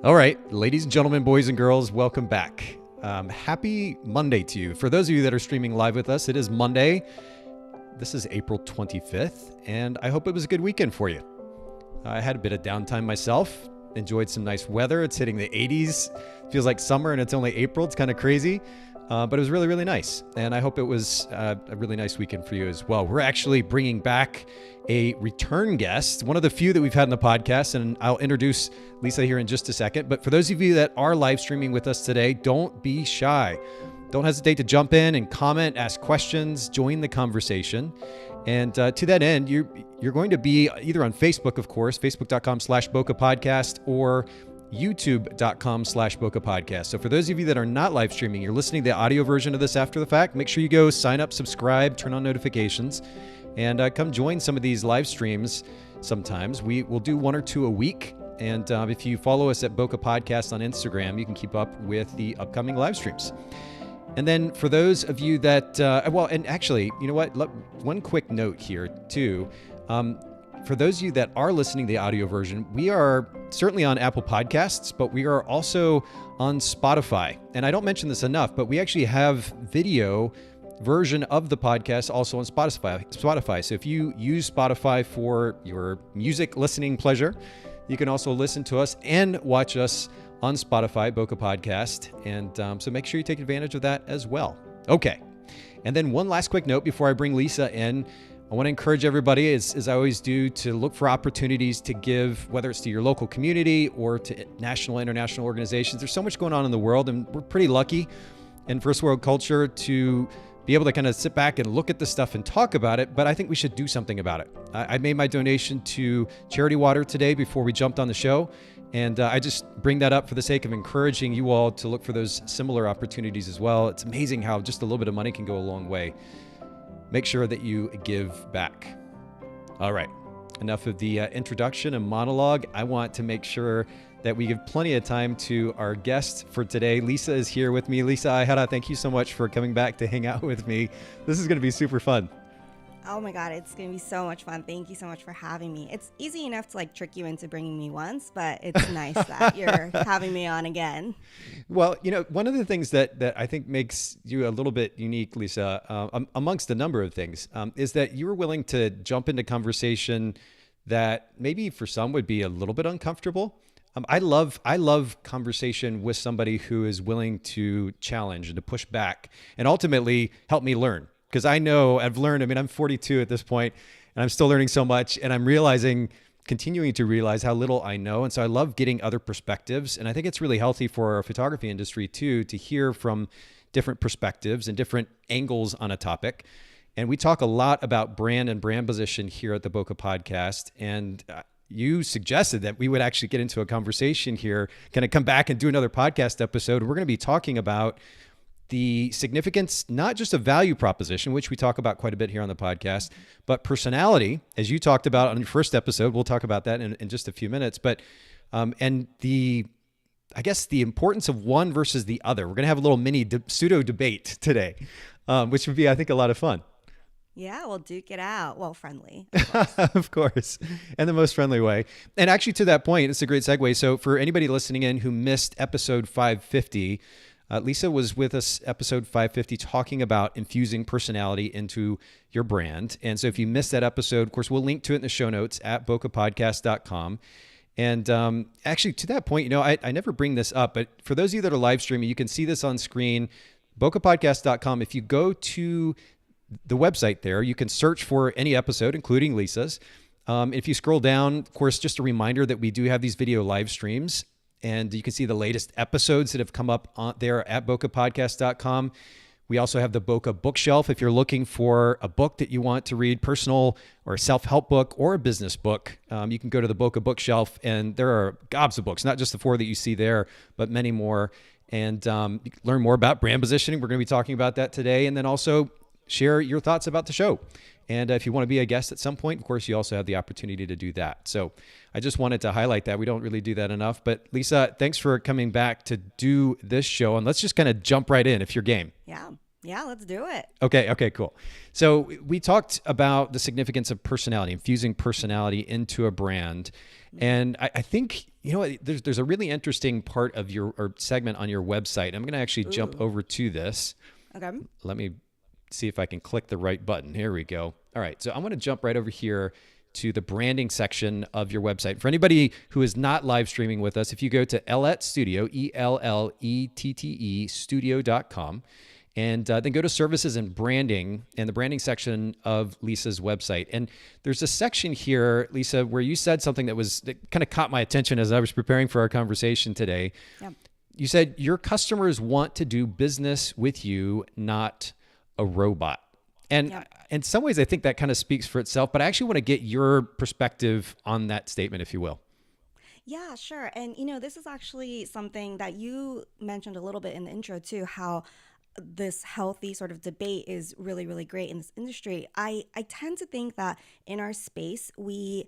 All right, ladies and gentlemen, boys and girls, welcome back. Happy Monday to you. For those of you that are streaming live with us, it is Monday. This is April 25th, and I hope it was a good weekend for you. I had a bit of downtime myself, enjoyed some nice weather. It's hitting the 80s. Feels like summer, and it's only April. It's kind of crazy, but it was really, really nice. And I hope it was a really nice weekend for you as well. We're actually bringing back a return guest, one of the few that we've had in the podcast, and I'll introduce Lisa here in just a second. But for those of you that are live streaming with us today, don't be shy. Don't hesitate to jump in and comment, ask questions, join the conversation. And to that end, you're going to be either on Facebook, of course, facebook.com/Bokeh Podcast, or youtube.com/Bokeh Podcast. So for those of you that are not live streaming, you're listening to the audio version of this after the fact, make sure you go sign up, subscribe, turn on notifications, and come join some of these live streams sometimes. We will do one or two a week. And if you follow us at Bokeh Podcast on Instagram, you can keep up with the upcoming live streams. And then for those of you that, and actually, you know what? One quick note here too. For those of you that are listening to the audio version, we are certainly on Apple Podcasts, but we are also on Spotify. And I don't mention this enough, but we actually have video version of the podcast also on Spotify. So if you use Spotify for your music listening pleasure, you can also listen to us and watch us on Spotify, Bokeh Podcast. And so make sure you take advantage of that as well. Okay. And then one last quick note before I bring Lisa in. I want to encourage everybody, as I always do, to look for opportunities to give, whether it's to your local community or to national, international organizations. There's so much going on in the world, and we're pretty lucky in first world culture to be able to kind of sit back and look at this stuff and talk about it, but I think we should do something about it. I made my donation to Charity Water today before we jumped on the show, and I just bring that up for the sake of encouraging you all to look for those similar opportunities as well. It's amazing how just a little bit of money can go a long way. Make sure that you give back. All right, enough of the introduction and monologue. I want to make sure that we give plenty of time to our guest for today. Lisa is here with me. Lisa Aihara, thank you so much for coming back to hang out with me. This is going to be super fun. Oh my God, it's going to be so much fun. Thank you so much for having me. It's easy enough to trick you into bringing me once, but it's nice that you're having me on again. Well, one of the things that I think makes you a little bit unique, Lisa, amongst a number of things, is that you were willing to jump into conversation that maybe for some would be a little bit uncomfortable. I love conversation with somebody who is willing to challenge and to push back and ultimately help me learn. Because I know I've learned, I'm 42 at this point, and I'm still learning so much, and I'm continuing to realize how little I know. And so I love getting other perspectives. And I think it's really healthy for our photography industry too, to hear from different perspectives and different angles on a topic. And we talk a lot about brand and brand position here at the Bokeh Podcast. And you suggested that we would actually get into a conversation here, kind of come back and do another podcast episode. We're going to be talking about the significance, not just of value proposition, which we talk about quite a bit here on the podcast, but personality, as you talked about on your first episode. We'll talk about that in just a few minutes. But, and the importance of one versus the other. We're going to have a little mini pseudo debate today, which would be, I think, a lot of fun. Yeah, we'll duke it out. Well, friendly. Of course, in the most friendly way. And actually, to that point, it's a great segue. So for anybody listening in who missed episode 550, Lisa was with us episode 550 talking about infusing personality into your brand. And so if you missed that episode, of course, we'll link to it in the show notes at bokehpodcast.com. And actually, to that point, I never bring this up, but for those of you that are live streaming, you can see this on screen, bokehpodcast.com. If you go to the website there, you can search for any episode, including Lisa's. If you scroll down, of course, just a reminder that we do have these video live streams, and you can see the latest episodes that have come up on there at bokehpodcast.com. We also have the Bokeh bookshelf. If you're looking for a book that you want to read, personal or a self-help book or a business book, you can go to the Bokeh bookshelf, and there are gobs of books, not just the 4 that you see there, but many more. And you can learn more about brand positioning. We're going to be talking about that today. And then also share your thoughts about the show. And if you want to be a guest at some point, of course, you also have the opportunity to do that. So I just wanted to highlight that. We don't really do that enough. But Lisa, thanks for coming back to do this show. And let's just kind of jump right in if you're game. Yeah. Yeah, let's do it. Okay, cool. So we talked about the significance of personality, infusing personality into a brand. And I think, there's a really interesting part of your or segment on your website. I'm going to actually jump over to this. Okay. Let me see if I can click the right button. Here we go. All right. So I'm going to jump right over here to the branding section of your website. For anybody who is not live streaming with us, if you go to Ellette Studio, ELLETTE studio.com, and then go to services and branding and the branding section of Lisa's website. And there's a section here, Lisa, where you said something that kind of caught my attention as I was preparing for our conversation today. Yep. You said your customers want to do business with you, not a robot. And in some ways, I think that kind of speaks for itself, but I actually want to get your perspective on that statement, if you will. Yeah, sure. And, this is actually something that you mentioned a little bit in the intro too, how this healthy sort of debate is really, really great in this industry. I tend to think that in our space, we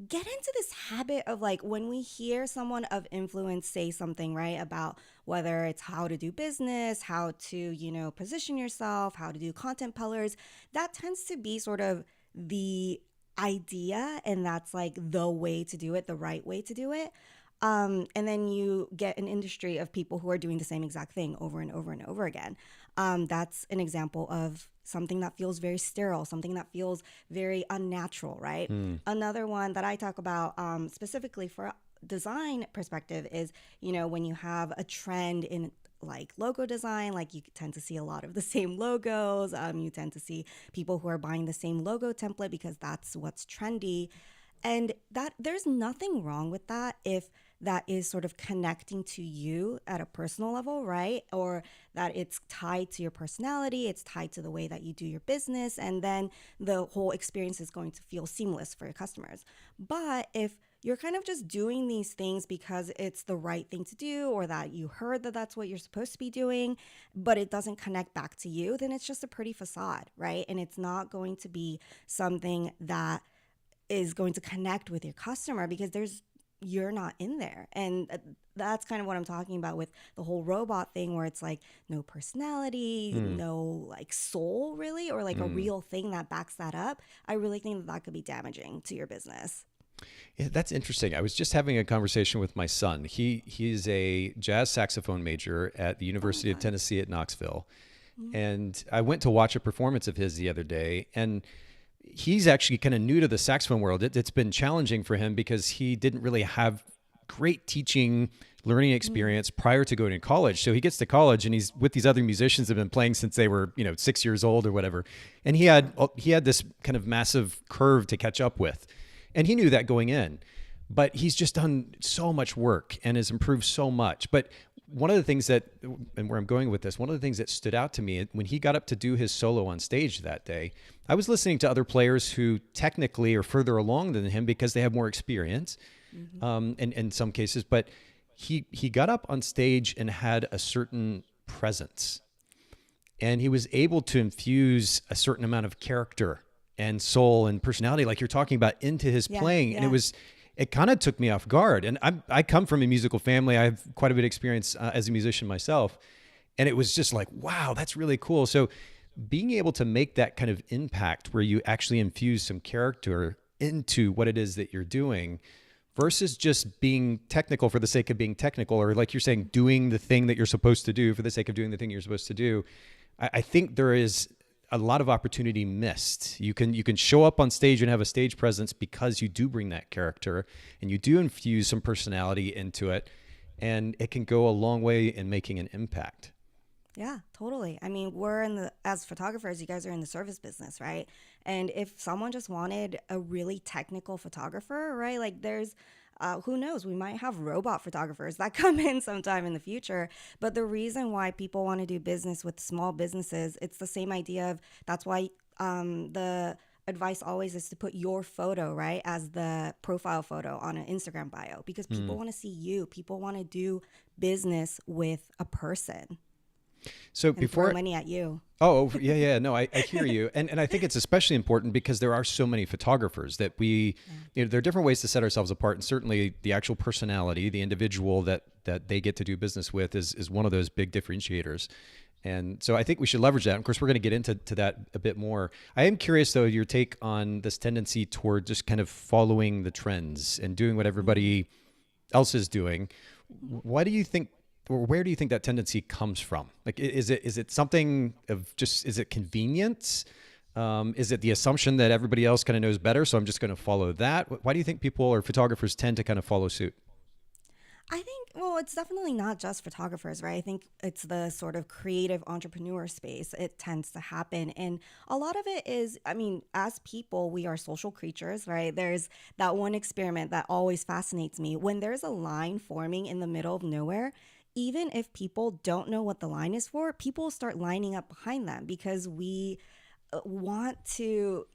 get into this habit of like when we hear someone of influence say something, right, about whether it's how to do business, how to, position yourself, how to do content pillars, that tends to be sort of the idea, and that's like the way to do it, the right way to do it. And then you get an industry of people who are doing the same exact thing over and over and over again. That's an example of something that feels very sterile, something that feels very unnatural, right? Another one that I talk about specifically for design perspective is, when you have a trend in like logo design, like you tend to see a lot of the same logos. You tend to see people who are buying the same logo template because that's what's trendy. And that there's nothing wrong with that if that is sort of connecting to you at a personal level, right? Or that it's tied to your personality, it's tied to the way that you do your business, and then the whole experience is going to feel seamless for your customers. But if you're kind of just doing these things because it's the right thing to do, or that you heard that that's what you're supposed to be doing, but it doesn't connect back to you, then it's just a pretty facade, right? And it's not going to be something that is going to connect with your customer because you're not in there. And that's kind of what I'm talking about with the whole robot thing, where it's like no personality, no like soul really, or like a real thing that backs that up. I really think that could be damaging to your business. Yeah, that's interesting. I was just having a conversation with my son. He's a jazz saxophone major at the University of Tennessee at Knoxville. And I went to watch a performance of his the other day, and he's actually kind of new to the saxophone world. It's been challenging for him because he didn't really have great teaching, learning experience prior to going to college. So he gets to college and he's with these other musicians that have been playing since they were, 6 years old or whatever. And he had this kind of massive curve to catch up with. And he knew that going in, but he's just done so much work and has improved so much. But one of the things and where I'm going with this, one of the things that stood out to me when he got up to do his solo on stage that day, I was listening to other players who technically are further along than him because they have more experience, in some cases. But he got up on stage and had a certain presence, and he was able to infuse a certain amount of character and soul and personality, like you're talking about, into his playing, and it kind of took me off guard. And I come from a musical family. I have quite a bit of experience as a musician myself. And it was just like, wow, that's really cool. So being able to make that kind of impact where you actually infuse some character into what it is that you're doing versus just being technical for the sake of being technical, or like you're saying, doing the thing that you're supposed to do for the sake of doing the thing you're supposed to do. I think there is a lot of opportunity missed. You can show up on stage and have a stage presence because you do bring that character and you do infuse some personality into it, and it can go a long way in making an impact. Yeah, totally. I mean, as photographers, you guys are in the service business, right? And if someone just wanted a really technical photographer, right? Like there's who knows, we might have robot photographers that come in sometime in the future. But the reason why people want to do business with small businesses, it's the same idea of that's why the advice always is to put your photo, right, as the profile photo on an Instagram bio, because people want to see you. People want to do business with a person. So and before throw money at you. Oh, yeah. No, I hear you. And I think it's especially important because there are so many photographers that there are different ways to set ourselves apart. And certainly the actual personality, the individual that they get to do business with is one of those big differentiators. And so I think we should leverage that. Of course, we're going to get into that a bit more. I am curious, though, your take on this tendency toward just kind of following the trends and doing what everybody else is doing. Why do you think, or where do you think that tendency comes from? Like, is it something of just, is it convenience? Is it the assumption that everybody else kind of knows better, so I'm just going to follow that? Why do you think people or photographers tend to kind of follow suit? I think, well, it's definitely not just photographers, right? I think it's the sort of creative entrepreneur space. It tends to happen. And a lot of it is, I mean, as people, we are social creatures, right? There's that one experiment that always fascinates me. When there's a line forming in the middle of nowhere, even if people don't know what the line is for, people start lining up behind them because we want to,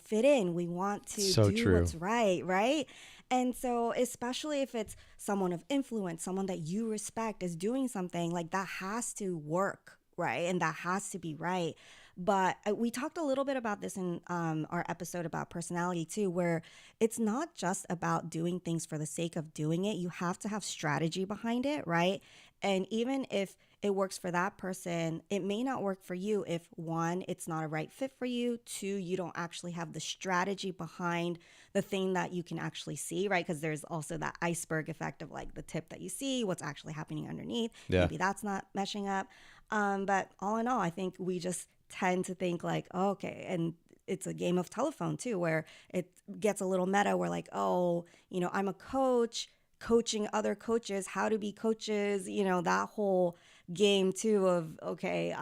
fit in. We want to So do true. what's right, right? And so, especially if it's someone of influence, someone that you respect is doing something, like that has to work, right? And that has to be right. But we talked a little bit about this in our episode about personality too, where it's not just about doing things for the sake of doing it. You have to have strategy behind it, right? And even if it works for that person, it may not work for you if one, it's not a right fit for you. Two, you don't actually have the strategy behind the thing that you can actually see, right? Because there's also that iceberg effect of like the tip that you see, what's actually happening underneath. Yeah. Maybe that's not meshing up. But all in all, I think we just tend to think like, oh, okay. And it's a game of telephone too, where it gets a little meta. We're like, oh, I'm a coach coaching other coaches how to be coaches, that whole game too of, okay,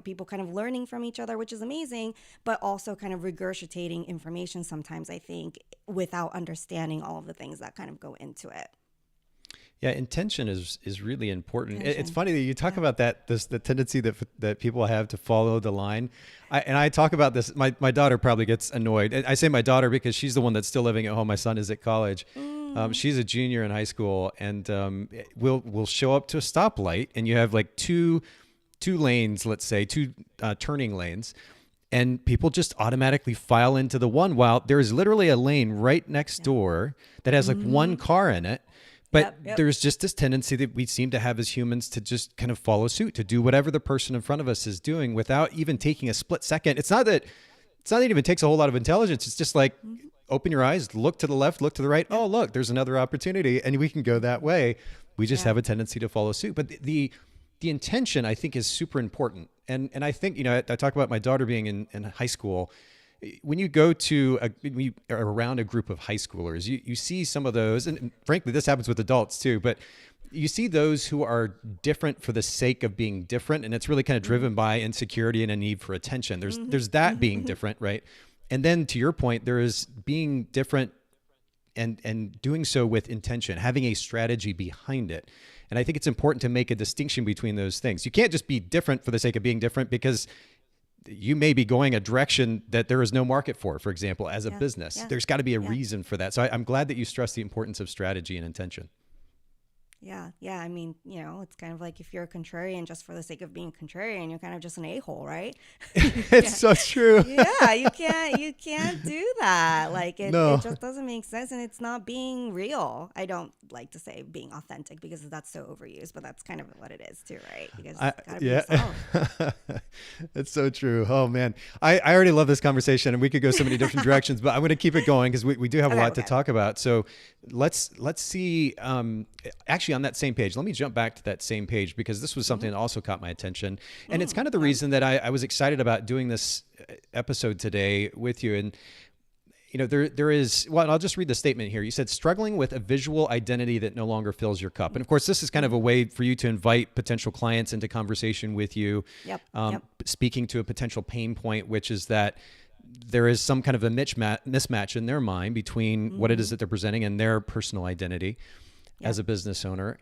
people kind of learning from each other, which is amazing, but also kind of regurgitating information sometimes, I think, without understanding all of the things that kind of go into it. Yeah, intention is really important. Intention. It's funny that you talk about that, the tendency that people have to follow the line. I talk about this. My daughter probably gets annoyed. I say my daughter because she's the one that's still living at home. My son is at college. She's a junior in high school, and we'll show up to a stoplight, and you have like two lanes, let's say, two turning lanes. And people just automatically file into the one, while there's literally a lane right next door that has like one car in it. But Yep. there's just this tendency that we seem to have as humans to just kind of follow suit, to do whatever the person in front of us is doing without even taking a split second. It's not that it even takes a whole lot of intelligence. It's just like, open your eyes, look to the left, look to the right. Oh, look, there's another opportunity, and we can go that way. We just have a tendency to follow suit. But the intention, I think, is super important. And I think, I talk about my daughter being in high school. When you go to when you are around a group of high schoolers, you see some of those, and frankly, this happens with adults too, but you see those who are different for the sake of being different. And it's really kind of driven by insecurity and a need for attention. There's that being different, right? And then to your point, there is being different and doing so with intention, having a strategy behind it. And I think it's important to make a distinction between those things. You can't just be different for the sake of being different, because you may be going a direction that there is no market for example, as a business. There's got to be a reason for that. So I'm glad that you stress the importance of strategy and intention. Yeah. I mean, it's kind of like if you're a contrarian just for the sake of being contrarian, you're kind of just an a-hole, right? It's so true. Yeah, you can't do that. Like it just doesn't make sense, and it's not being real. I don't like to say being authentic because that's so overused, but that's kind of what it is too, right? Because it's gotta be yourself. That's so true. Oh man, I already love this conversation, and we could go so many different directions, but I'm going to keep it going because we do have a lot to talk about. So let's see. Actually, on that same page, let me jump back to that same page, because this was something that also caught my attention, and it's kind of the reason that I was excited about doing this episode today with you. And there is, well, I'll just read the statement here. You said, struggling with a visual identity that no longer fills your cup. And of course, this is kind of a way for you to invite potential clients into conversation with you, speaking to a potential pain point, which is that there is some kind of a mismatch in their mind between what it is that they're presenting and their personal identity as a business owner.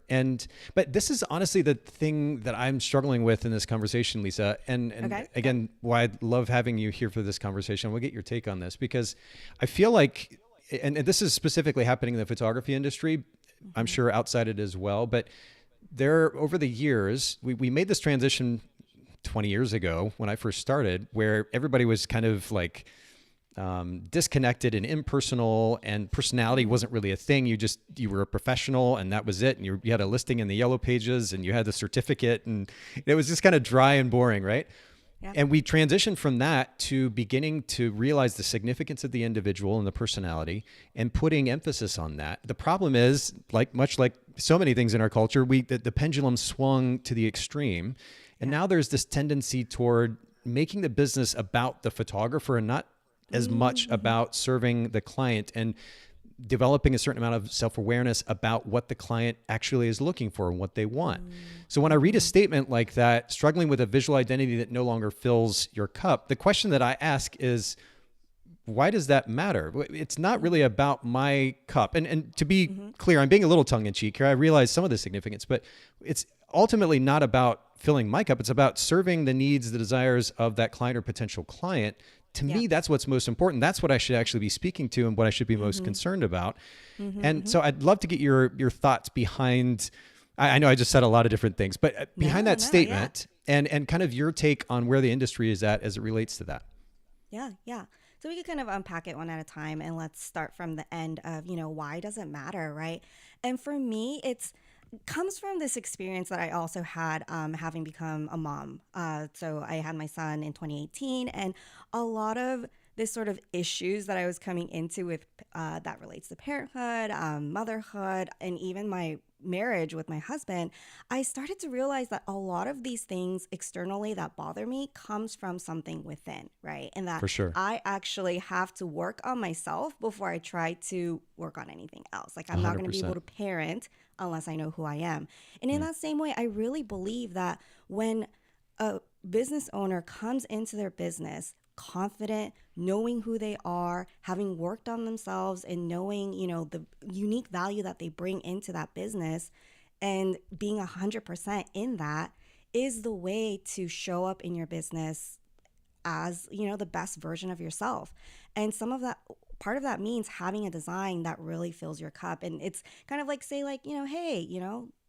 But this is honestly the thing that I'm struggling with in this conversation, Lisa. And again, why I love having you here for this conversation. We'll get your take on this, because I feel like, and this is specifically happening in the photography industry, I'm sure outside it as well, but over the years, we made this transition 20 years ago when I first started, where everybody was kind of like, disconnected and impersonal, and personality wasn't really a thing. You were a professional, and that was it. And you had a listing in the yellow pages, and you had the certificate, and it was just kind of dry and boring, right? Yeah. And we transitioned from that to beginning to realize the significance of the individual and the personality and putting emphasis on that. The problem is, much like so many things in our culture, the pendulum swung to the extreme. And now there's this tendency toward making the business about the photographer and not as much about serving the client and developing a certain amount of self-awareness about what the client actually is looking for and what they want. So when I read a statement like that, struggling with a visual identity that no longer fills your cup, the question that I ask is, why does that matter? It's not really about my cup. And to be clear, I'm being a little tongue-in-cheek here. I realize some of the significance, but it's ultimately not about filling my cup. It's about serving the needs, the desires of that client or potential client. To me, that's what's most important. That's what I should actually be speaking to and what I should be most concerned about. And so I'd love to get your thoughts behind, I know I just said a lot of different things, but behind that statement and kind of your take on where the industry is at as it relates to that. Yeah. So we could kind of unpack it one at a time, and let's start from the end of, why does it matter, right? And for me, comes from this experience that I also had having become a mom. So I had my son in 2018, and a lot of this sort of issues that I was coming into with that relates to parenthood, motherhood, and even my marriage with my husband, I started to realize that a lot of these things externally that bother me comes from something within, right? And that For sure. I actually have to work on myself before I try to work on anything else. Like I'm not going to be 100%. able to parent unless I know who I am. And in that same way, I really believe that when a business owner comes into their business confident, knowing who they are, having worked on themselves, and knowing, the unique value that they bring into that business, and being 100% in that is the way to show up in your business as, the best version of yourself. And part of that means having a design that really fills your cup. And it's kind of like, say, like, hey,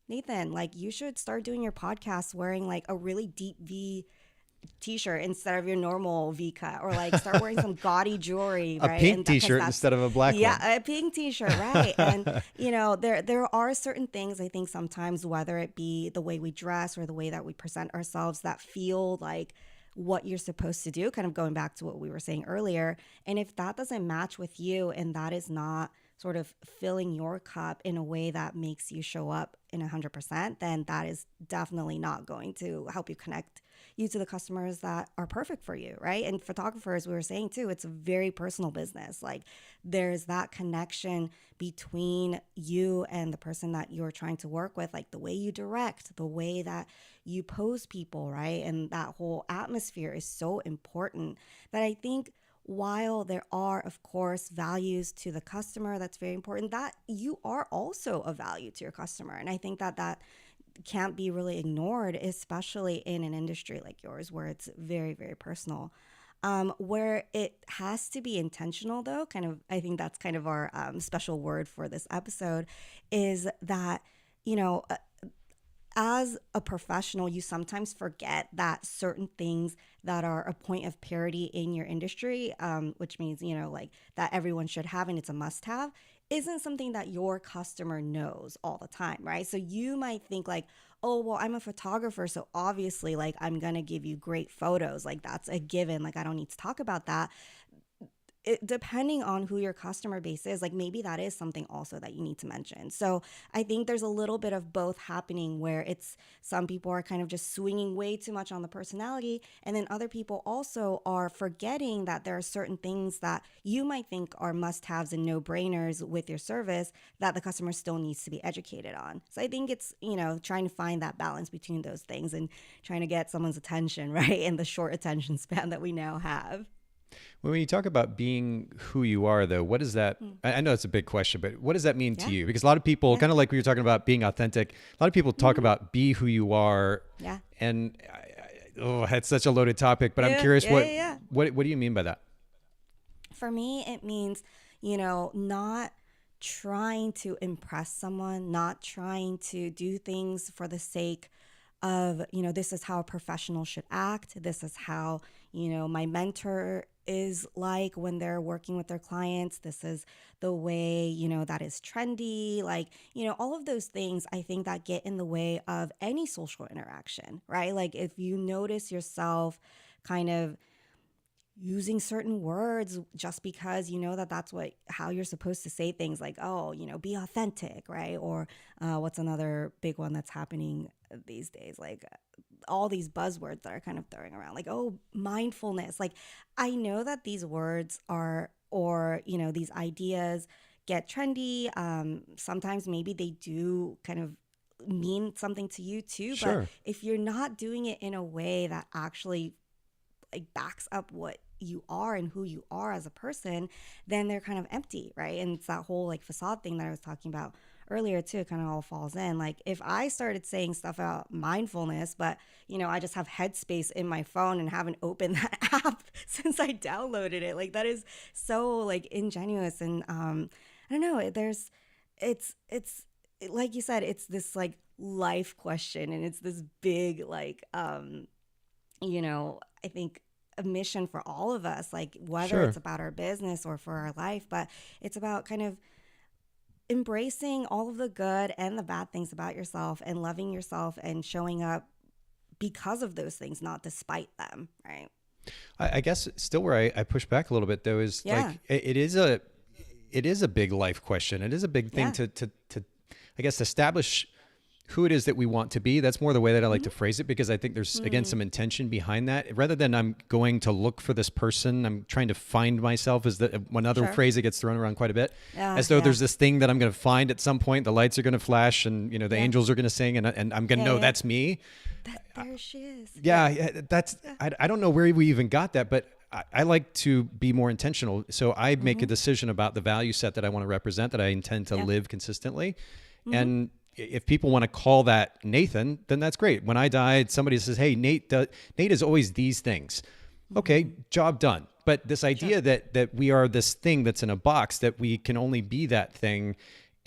Nathan, like you should start doing your podcast wearing like a really deep V t-shirt instead of your normal V cut, or like start wearing some gaudy jewelry, right? A pink t-shirt instead of a black one. Yeah, a pink t-shirt, right? And there are certain things, I think sometimes, whether it be the way we dress or the way that we present ourselves, that feel like what you're supposed to do, kind of going back to what we were saying earlier. And if that doesn't match with you, and that is not sort of filling your cup in a way that makes you show up in 100%, then that is definitely not going to help you connect you to the customers that are perfect for you, right? And photographers, we were saying too, it's a very personal business. Like there's that connection between you and the person that you're trying to work with, like the way you direct, the way that you pose people, right? And that whole atmosphere is so important that I think while there are, of course, values to the customer, that's very important, that you are also a value to your customer. And I think that can't be really ignored, especially in an industry like yours where it's very, very personal. Where it has to be intentional, though, I think that's kind of our special word for this episode, is that, as a professional, you sometimes forget that certain things that are a point of parity in your industry, which means, like that everyone should have and it's a must-have, isn't something that your customer knows all the time, right? So you might think like, oh, well, I'm a photographer, so obviously like I'm gonna give you great photos. Like that's a given, like I don't need to talk about that. Depending on who your customer base is, like maybe that is something also that you need to mention. So I think there's a little bit of both happening, where it's some people are kind of just swinging way too much on the personality, and then other people also are forgetting that there are certain things that you might think are must-haves and no-brainers with your service that the customer still needs to be educated on. So I think it's, trying to find that balance between those things and trying to get someone's attention, right, in the short attention span that we now have. When you talk about being who you are, though, what does that, I know it's a big question, but what does that mean to you? Because a lot of people, kind of like we were talking about being authentic, a lot of people talk about be who you are. Yeah. And it's such a loaded topic, but I'm curious, what do you mean by that? For me, it means, not trying to impress someone, not trying to do things for the sake of, this is how a professional should act. This is how, my mentor is like when they're working with their clients. This is the way, that is trendy. Like, all of those things I think that get in the way of any social interaction, right? Like if you notice yourself kind of using certain words just because you know that that's how you're supposed to say things, like, oh, be authentic, right? Or what's another big one that's happening these days, like all these buzzwords that are kind of throwing around, like, oh, mindfulness. Like, I know that these words are, or these ideas get trendy. Sometimes maybe they do kind of mean something to you too, but Sure. if you're not doing it in a way that actually like backs up what you are and who you are as a person, then they're kind of empty, right? And it's that whole like facade thing that I was talking about earlier too. It kind of all falls in. Like if I started saying stuff about mindfulness, but I just have Headspace in my phone and haven't opened that app since I downloaded it, like that is so like ingenuous. And I don't know. It's like you said, it's this like life question, and it's this big like I think a mission for all of us, like whether Sure. it's about our business or for our life, but it's about kind of embracing all of the good and the bad things about yourself and loving yourself and showing up because of those things, not despite them, right? I guess still where I push back a little bit though is Yeah. like it is a big life question. It is a big thing Yeah. to I guess establish who it is that we want to be. That's more the way that I like to phrase it, because I think there's again some intention behind that. Rather than I'm going to look for this person, I'm trying to find myself, is that one other Sure. phrase that gets thrown around quite a bit. Yeah, As though yeah. there's this thing that I'm going to find at some point. The lights are going to flash, and the Yeah. angels are going to sing, and I'm going to Yeah, know yeah. that's me. There she is. Yeah, that's I don't know where we even got that, but I like to be more intentional. So I make a decision about the value set that I want to represent, that I intend to Yeah. live consistently. And if people want to call that Nathan, then that's great. When I died, somebody says, "Hey, Nate is always these things." Okay, job done. But this idea that we are this thing that's in a box, that we can only be that thing,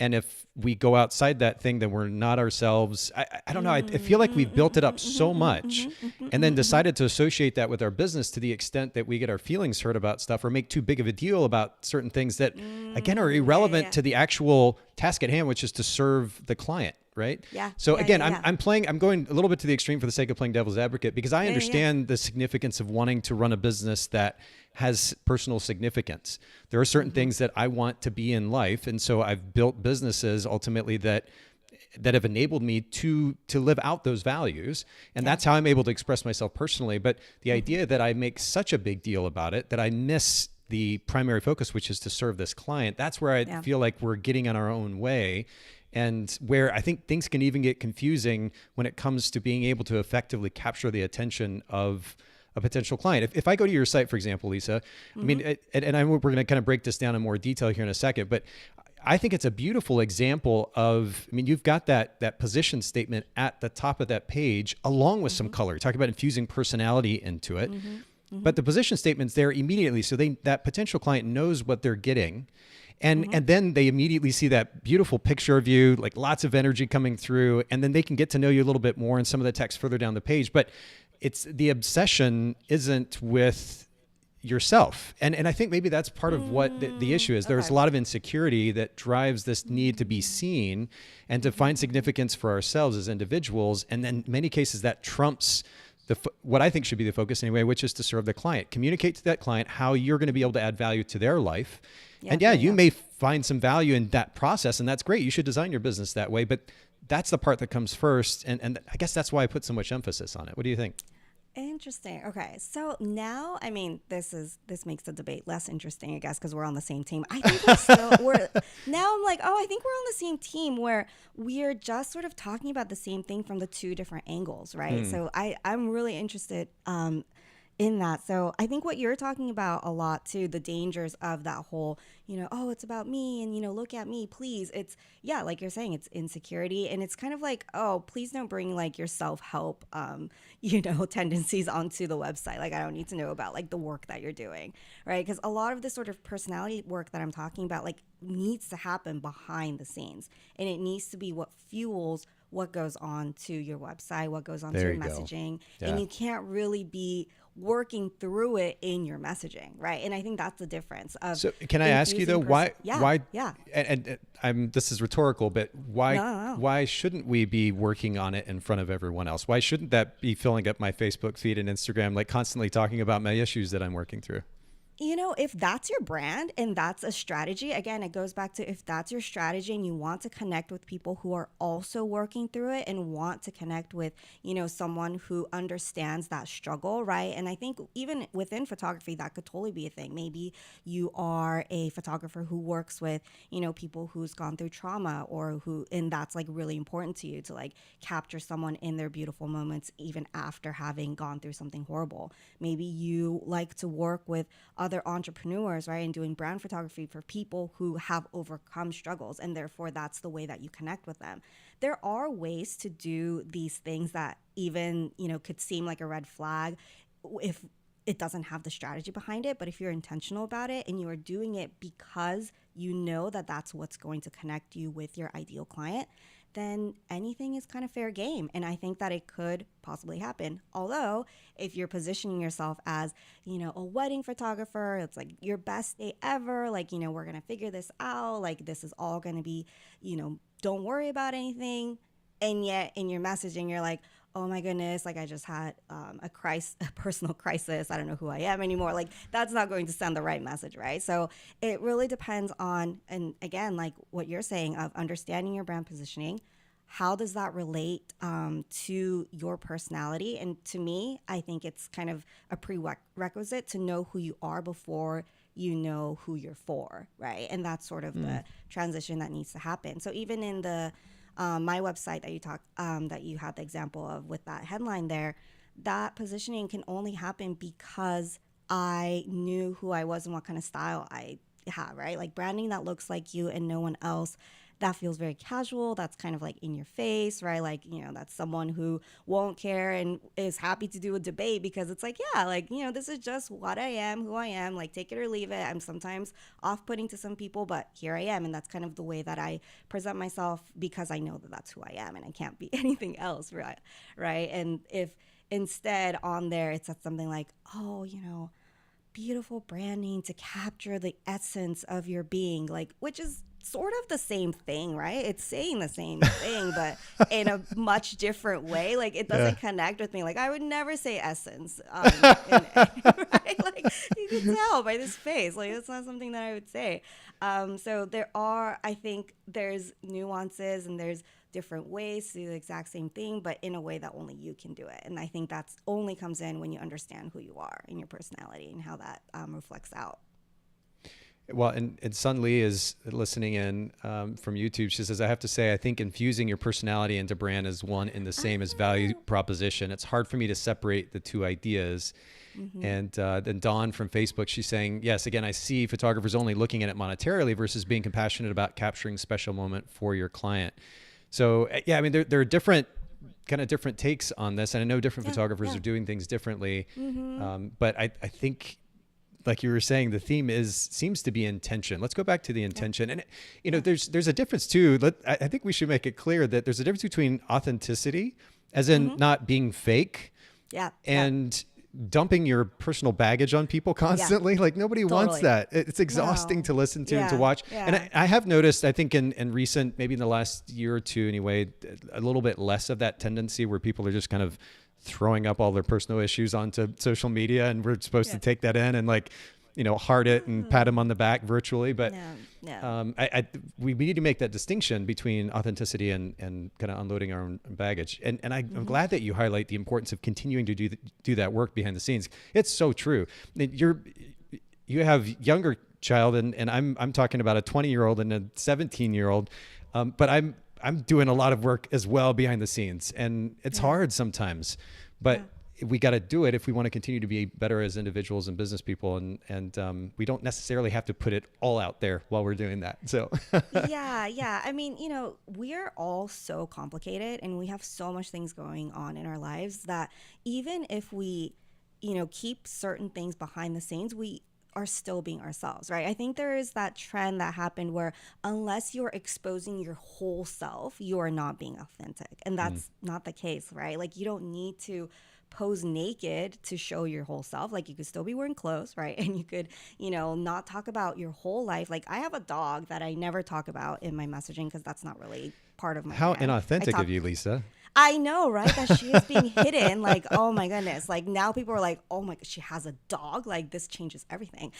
and if we go outside that thing, then we're not ourselves. I don't know. I feel like we've built it up so much and then decided to associate that with our business to the extent that we get our feelings hurt about stuff or make too big of a deal about certain things that, again, are irrelevant yeah. to the actual task at hand, which is to serve the client. Right. Yeah, So yeah, again, yeah, yeah. I'm going a little bit to the extreme for the sake of playing devil's advocate, because I yeah. understand the significance of wanting to run a business that has personal significance. There are certain things that I want to be in life. And so I've built businesses ultimately that have enabled me to live out those values. And that's how I'm able to express myself personally. But the idea that I make such a big deal about it, that I miss the primary focus, which is to serve this client, that's where I feel like we're getting on our own way. And where I think things can even get confusing when it comes to being able to effectively capture the attention of a potential client. If I go to your site, for example, Lisa, I mean, we're going to kind of break this down in more detail here in a second, but I think it's a beautiful example of, I mean, you've got that position statement at the top of that page, along with some color. Talk about infusing personality into it. But the position statement's there immediately, so that potential client knows what they're getting. And then they immediately see that beautiful picture of you, like lots of energy coming through, and then they can get to know you a little bit more in some of the text further down the page. But it's the obsession isn't with yourself. And I think maybe that's part of what the issue is. There's a lot of insecurity that drives this need to be seen and to find significance for ourselves as individuals. And then in many cases that trumps what I think should be the focus anyway, which is to serve the client. Communicate to that client how you're going to be able to add value to their life. You may find some value in that process, and that's great. You should design your business that way, but that's the part that comes first. And I guess that's why I put so much emphasis on it. What do you think? Interesting. Okay. So now, I mean, this makes the debate less interesting, I guess, because we're on the same team. I think now I'm like, oh, I think we're on the same team where we're just sort of talking about the same thing from the two different angles, right? So I'm really interested in that. So I think what you're talking about a lot too, the dangers of that whole, oh, it's about me and, look at me, please. It's, like you're saying, it's insecurity. And it's kind of like, oh, please don't bring like your self-help, tendencies onto the website. Like, I don't need to know about like the work that you're doing, right? Because a lot of this sort of personality work that I'm talking about, like needs to happen behind the scenes, and it needs to be what fuels what goes on to your website, what goes on to There your you go. messaging. Yeah. And you can't really be working through it in your messaging, right? And I think that's the difference of So can I ask you though, why, and I'm, this is rhetorical, but No. why shouldn't we be working on it in front of everyone else? Why shouldn't that be filling up my Facebook feed and Instagram, like constantly talking about my issues that I'm working through? You know, if that's your brand and that's a strategy, again, it goes back to if that's your strategy and you want to connect with people who are also working through it and want to connect with, you know, someone who understands that struggle, right? And I think even within photography, that could totally be a thing. Maybe you are a photographer who works with, you know, people who's gone through trauma or who, and that's like really important to you to like capture someone in their beautiful moments, even after having gone through something horrible. Maybe you like to work with other entrepreneurs, right, and doing brand photography for people who have overcome struggles, and therefore that's the way that you connect with them. There are ways to do these things that even, you know, could seem like a red flag if it doesn't have the strategy behind it, but if you're intentional about it and you are doing it because you know that that's what's going to connect you with your ideal client, then anything is kind of fair game. And I think that it could possibly happen. Although if you're positioning yourself as, you know, a wedding photographer, it's like your best day ever, like, you know, we're going to figure this out, like this is all going to be, you know, don't worry about anything. And yet in your messaging, you're like, oh my goodness, like I just had a personal crisis. I don't know who I am anymore. Like that's not going to send the right message, right? So it really depends on, and again, like what you're saying of understanding your brand positioning. How does that relate to your personality? And to me, I think it's kind of a prerequisite to know who you are before you know who you're for, right? And that's sort of the transition that needs to happen. So even in the my website that you had the example of with that headline there, that positioning can only happen because I knew who I was and what kind of style I have, right? Like branding that looks like you and no one else. That feels very casual. That's kind of like in your face, right? Like, you know, that's someone who won't care and is happy to do a debate because it's like, yeah, like, you know, this is just what I am, who I am, like take it or leave it. I'm sometimes off-putting to some people, but here I am. And that's kind of the way that I present myself because I know that that's who I am and I can't be anything else, right? Right. And if instead on there it says something like, oh, you know, beautiful branding to capture the essence of your being, like, which is sort of the same thing, right? It's saying the same thing, but in a much different way. Like it doesn't connect with me. Like I would never say essence, right? Like you can tell by this face. Like it's not something that I would say. So I think there's nuances and there's different ways to do the exact same thing, but in a way that only you can do it. And I think that's only comes in when you understand who you are and your personality and how that reflects out. Well, and Sun Lee is listening in from YouTube. She says, I have to say, I think infusing your personality into brand is one and the same as value proposition. It's hard for me to separate the two ideas. Mm-hmm. And then Dawn from Facebook, she's saying, yes, again, I see photographers only looking at it monetarily versus being compassionate about capturing special moment for your client. So, yeah, I mean, there are different takes on this. And I know different photographers are doing things differently. Mm-hmm. But I think, like you were saying, the theme seems to be intention. Let's go back to the intention. And, you know, there's a difference too. I think we should make it clear that there's a difference between authenticity, as in not being fake, and dumping your personal baggage on people constantly. Like nobody wants that. It's exhausting to listen to and to watch. And I have noticed, I think in recent, maybe in the last year or two anyway, a little bit less of that tendency where people are just kind of throwing up all their personal issues onto social media, and we're supposed to take that in and like, you know, heart it and pat them on the back virtually. But we need to make that distinction between authenticity and kind of unloading our own baggage. And I'm glad that you highlight the importance of continuing to do that work behind the scenes. It's so true. You have younger child, and I'm talking about a 20-year-old and a 17-year-old, but I'm doing a lot of work as well behind the scenes, and it's hard sometimes, but we got to do it if we want to continue to be better as individuals and business people. And we don't necessarily have to put it all out there while we're doing that. So yeah. I mean, you know, we're all so complicated and we have so much things going on in our lives that even if we, you know, keep certain things behind the scenes, we are still being ourselves, right? I think there is that trend that happened where unless you're exposing your whole self, you are not being authentic. And that's not the case, right? Like you don't need to pose naked to show your whole self. Like you could still be wearing clothes, right? And you could, not talk about your whole life. Like I have a dog that I never talk about in my messaging because that's not really part of my How brand. inauthentic of you, Lisa. I know, right? That she is being hidden. Like, oh my goodness. Like now people are like, oh my, she has a dog. Like this changes everything.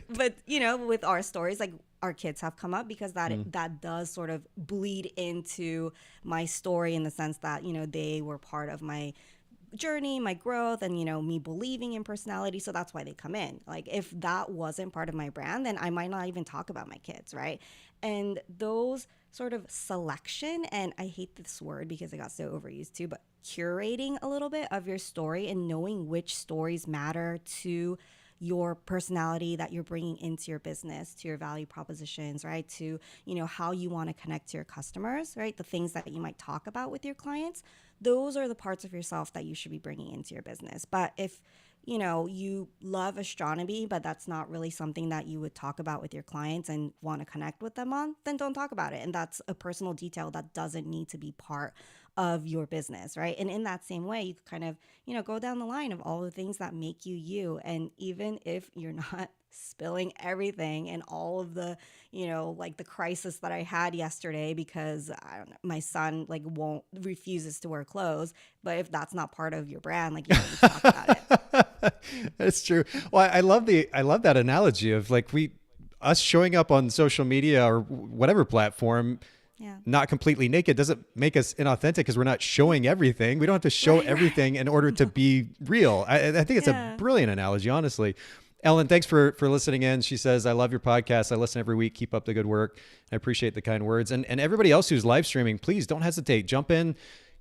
But with our stories, like our kids have come up because that does sort of bleed into my story in the sense that, they were part of my journey, my growth, and me believing in personality. So that's why they come in. Like if that wasn't part of my brand, then I might not even talk about my kids, right? And those sort of selection, and I hate this word because it got so overused too, but curating a little bit of your story and knowing which stories matter to your personality that you're bringing into your business, to your value propositions, right? To, how you want to connect to your customers, right? The things that you might talk about with your clients. Those are the parts of yourself that you should be bringing into your business. But if, you love astronomy, but that's not really something that you would talk about with your clients and want to connect with them on, then don't talk about it. And that's a personal detail that doesn't need to be part of your business, right? And in that same way, you could kind of, go down the line of all the things that make you you. And even if you're not spilling everything and all of the, like the crisis that I had yesterday because I don't know, my son like refuses to wear clothes. But if that's not part of your brand, like you don't need to talk about it. That's true. Well, I love that analogy of like us showing up on social media or whatever platform. Yeah. Not completely naked doesn't make us inauthentic because we're not showing everything. We don't have to show everything in order to be real. I think it's a brilliant analogy, honestly. Ellen, thanks for listening in. She says, I love your podcast. I listen every week. Keep up the good work. I appreciate the kind words. And everybody else who's live streaming, please don't hesitate. Jump in,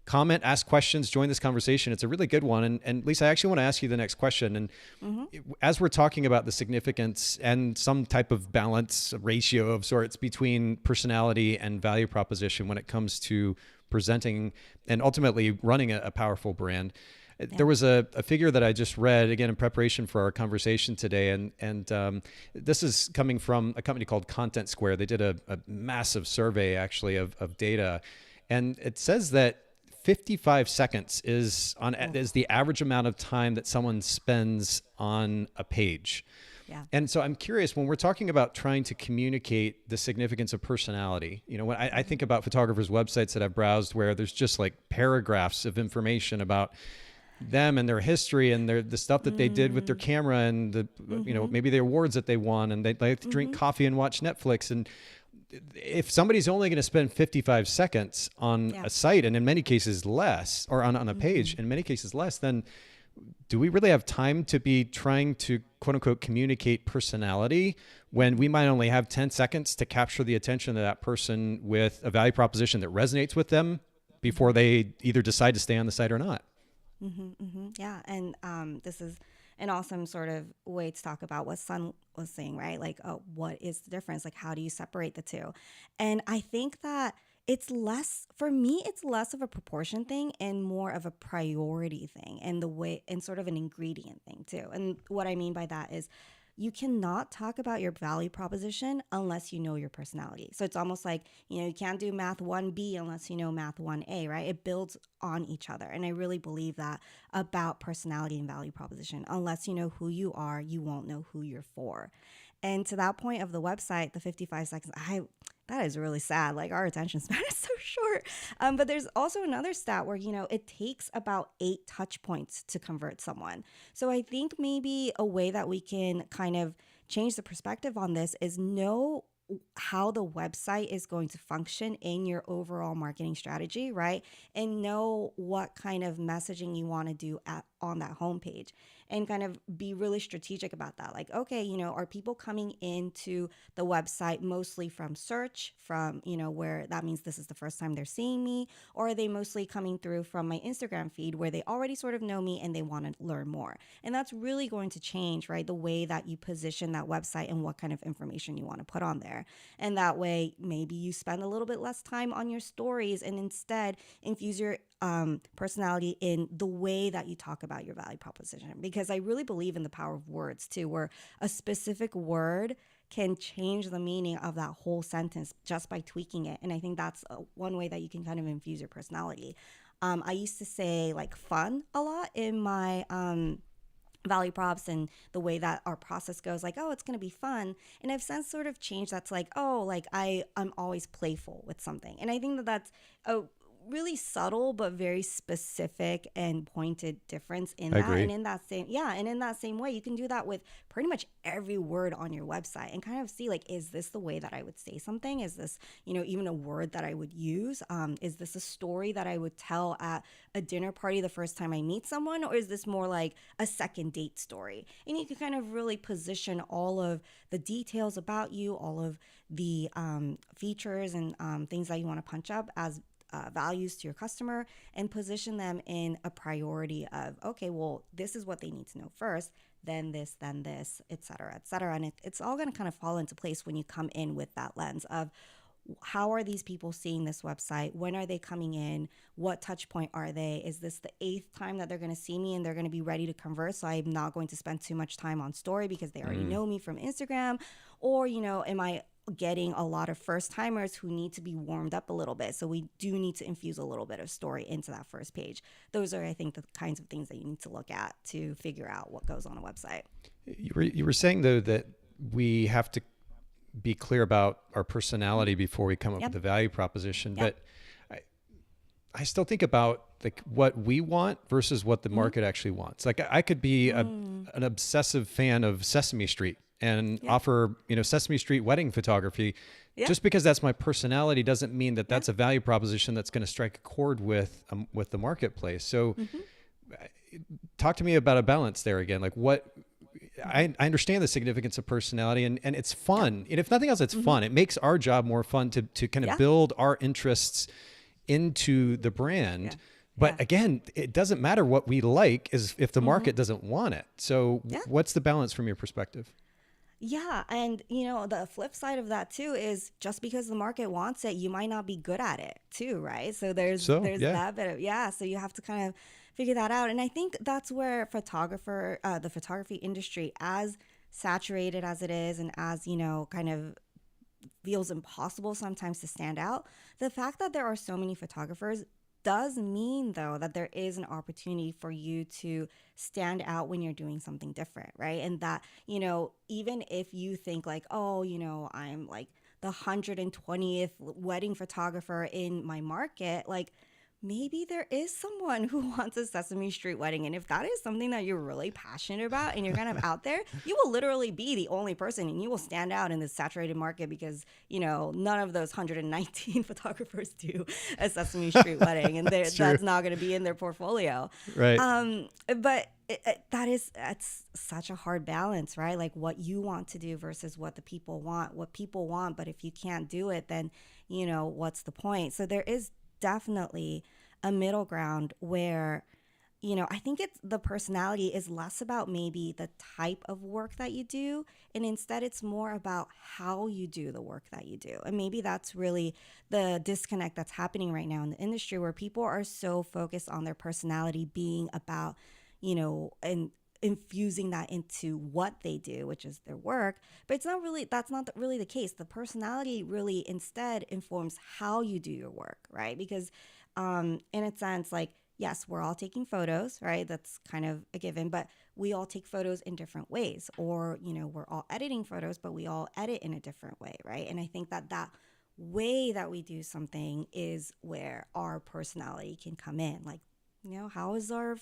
comment, ask questions, join this conversation. It's a really good one. And Lisa, I actually want to ask you the next question. And as we're talking about the significance and some type of balance ratio of sorts between personality and value proposition when it comes to presenting and ultimately running a powerful brand, there was a figure that I just read, again, in preparation for our conversation today. And this is coming from a company called Content Square. They did a massive survey, actually, of data. And it says that 55 seconds is the average amount of time that someone spends on a page. Yeah. And so I'm curious, when we're talking about trying to communicate the significance of personality, when I think about photographers' websites that I've browsed where there's just like paragraphs of information about them and their history and the stuff that they did with their camera and the maybe the awards that they won, and they like to drink coffee and watch Netflix. And if somebody's only going to spend 55 seconds on a site, and in many cases less, or on a page, in many cases less, then do we really have time to be trying to quote unquote communicate personality when we might only have 10 seconds to capture the attention of that person with a value proposition that resonates with them before they either decide to stay on the site or not? Yeah. And this is an awesome sort of way to talk about what Sun was saying, right? Like, what is the difference? Like, how do you separate the two? And I think that it's less of a proportion thing and more of a priority thing, and and sort of an ingredient thing too. And what I mean by that is you cannot talk about your value proposition unless you know your personality. So it's almost like, you can't do math 1B unless you know math 1A, right? It builds on each other. And I really believe that about personality and value proposition. Unless you know who you are, you won't know who you're for. And to that point of the website, the 55 seconds, that is really sad. Like our attention span is so short. But there's also another stat where, it takes about 8 touch points to convert someone. So I think maybe a way that we can kind of change the perspective on this is know how the website is going to function in your overall marketing strategy, right? And know what kind of messaging you want to do on that homepage, and kind of be really strategic about that. Like, okay, are people coming into the website mostly from search, from, where that means this is the first time they're seeing me, or are they mostly coming through from my Instagram feed where they already sort of know me and they want to learn more? And that's really going to change, right? The way that you position that website and what kind of information you want to put on there. there. And that way, maybe you spend a little bit less time on your stories and instead infuse your personality in the way that you talk about your value proposition. Because I really believe in the power of words too, where a specific word can change the meaning of that whole sentence just by tweaking it. And I think that's one way that you can kind of infuse your personality. I used to say like fun a lot in my value props and the way that our process goes, like, oh, it's going to be fun. And I've since sort of changed that to like, oh, like I'm always playful with something. And I think that that's a really subtle but very specific and pointed difference in I that. agree. And in that same, yeah, and in that same way, you can do that with pretty much every word on your website and kind of see like, is this the way that I would say something? Is this, even a word that I would use? Is this a story that I would tell at a dinner party the first time I meet someone? Or is this more like a second date story? And you can kind of really position all of the details about you, all of the features and things that you want to punch up as values to your customer and position them in a priority of, okay, well, this is what they need to know first, then this, et cetera, et cetera. And it's all going to kind of fall into place when you come in with that lens of how are these people seeing this website? When are they coming in? What touch point are they? Is this the 8th time that they're going to see me and they're going to be ready to convert? So I'm not going to spend too much time on story because they already know me from Instagram. Or, am I getting a lot of first timers who need to be warmed up a little bit? So we do need to infuse a little bit of story into that first page. Those are, I think, the kinds of things that you need to look at to figure out what goes on a website. You were saying though that we have to be clear about our personality before we come up with the value proposition. But I still think about like what we want versus what the market actually wants. Like I could be an obsessive fan of Sesame Street and offer, Sesame Street wedding photography. Just because that's my personality doesn't mean that that's a value proposition that's going to strike a chord with the marketplace. So talk to me about a balance there again. Like I understand the significance of personality and it's fun. And if nothing else, it's fun. It makes our job more fun to kind of build our interests into the brand. But again, it doesn't matter what we like if the market doesn't want it. So what's the balance from your perspective? Yeah. And, the flip side of that too is just because the market wants it, you might not be good at it too, right? So there's that bit of, so you have to kind of figure that out. And I think that's where the photography industry, as saturated as it is and as, kind of feels impossible sometimes to stand out, the fact that there are so many photographers does mean though that there is an opportunity for you to stand out when you're doing something different, right? And that, even if you think like, oh, I'm like the 120th wedding photographer in my market, like maybe there is someone who wants a Sesame Street wedding. And if that is something that you're really passionate about and you're kind of out there, you will literally be the only person and you will stand out in this saturated market because, none of those 119 photographers do a Sesame Street wedding and that's not going to be in their portfolio. Right. But it's such a hard balance, right? Like what you want to do versus what the people want, but if you can't do it, then, what's the point? So there is definitely a middle ground where, I think the personality is less about maybe the type of work that you do, and instead it's more about how you do the work that you do. And maybe that's really the disconnect that's happening right now in the industry, where people are so focused on their personality being about, and infusing that into what they do, which is their work. But that's not really the case. The personality really instead informs how you do your work, right? Because in a sense, like, yes, we're all taking photos, right? That's kind of a given, but we all take photos in different ways. Or, we're all editing photos, but we all edit in a different way, right? And I think that way that we do something is where our personality can come in. Like, how is our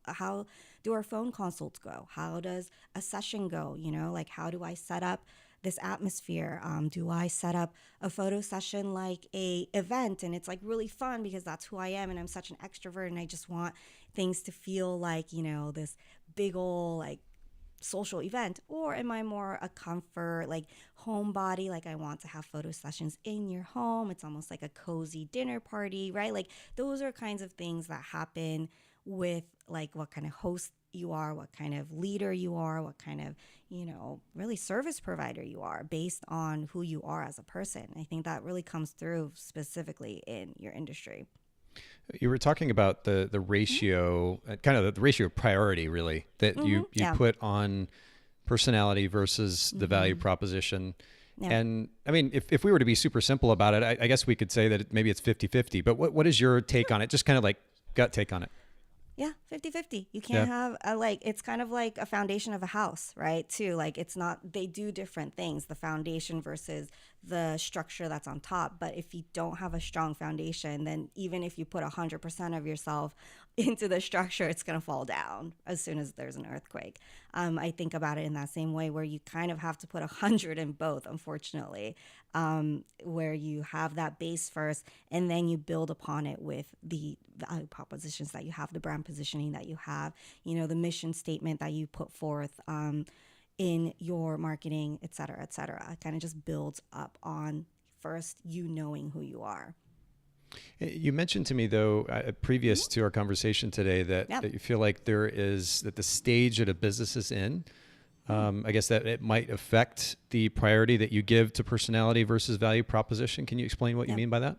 how do our phone consults go? How does a session go? Like, how do I set up this atmosphere? Do I set up a photo session like a event and it's like really fun because that's who I am and I'm such an extrovert and I just want things to feel like, this big old like social event? Or am I more a comfort, like homebody? Like, I want to have photo sessions in your home. It's almost like a cozy dinner party, right? Like, those are kinds of things that happen with like what kind of host you are, what kind of leader you are, what kind of, really service provider you are based on who you are as a person. I think that really comes through specifically in your industry. You were talking about the ratio, kind of the ratio of priority, really, that you put on personality versus the value proposition. Yeah. And I mean, if we were to be super simple about it, I guess we could say that maybe it's 50-50, but what is your take on it? Just kind of like gut take on it. Yeah, 50-50. You can't have it's kind of like a foundation of a house, right? Too. Like it's not, they do different things, the foundation versus the structure that's on top. But if you don't have a strong foundation, then even if you put 100% of yourself into the structure, it's going to fall down as soon as there's an earthquake. I think about it in that same way where you kind of have to put 100 in both, unfortunately, where you have that base first and then you build upon it with the value propositions that you have, the brand positioning that you have, the mission statement that you put forth in your marketing, et cetera, et cetera. It kind of just builds up on first you knowing who you are. You mentioned to me, though, previous to our conversation today, that you feel like that the stage that a business is in, I guess that it might affect the priority that you give to personality versus value proposition. Can you explain what you mean by that?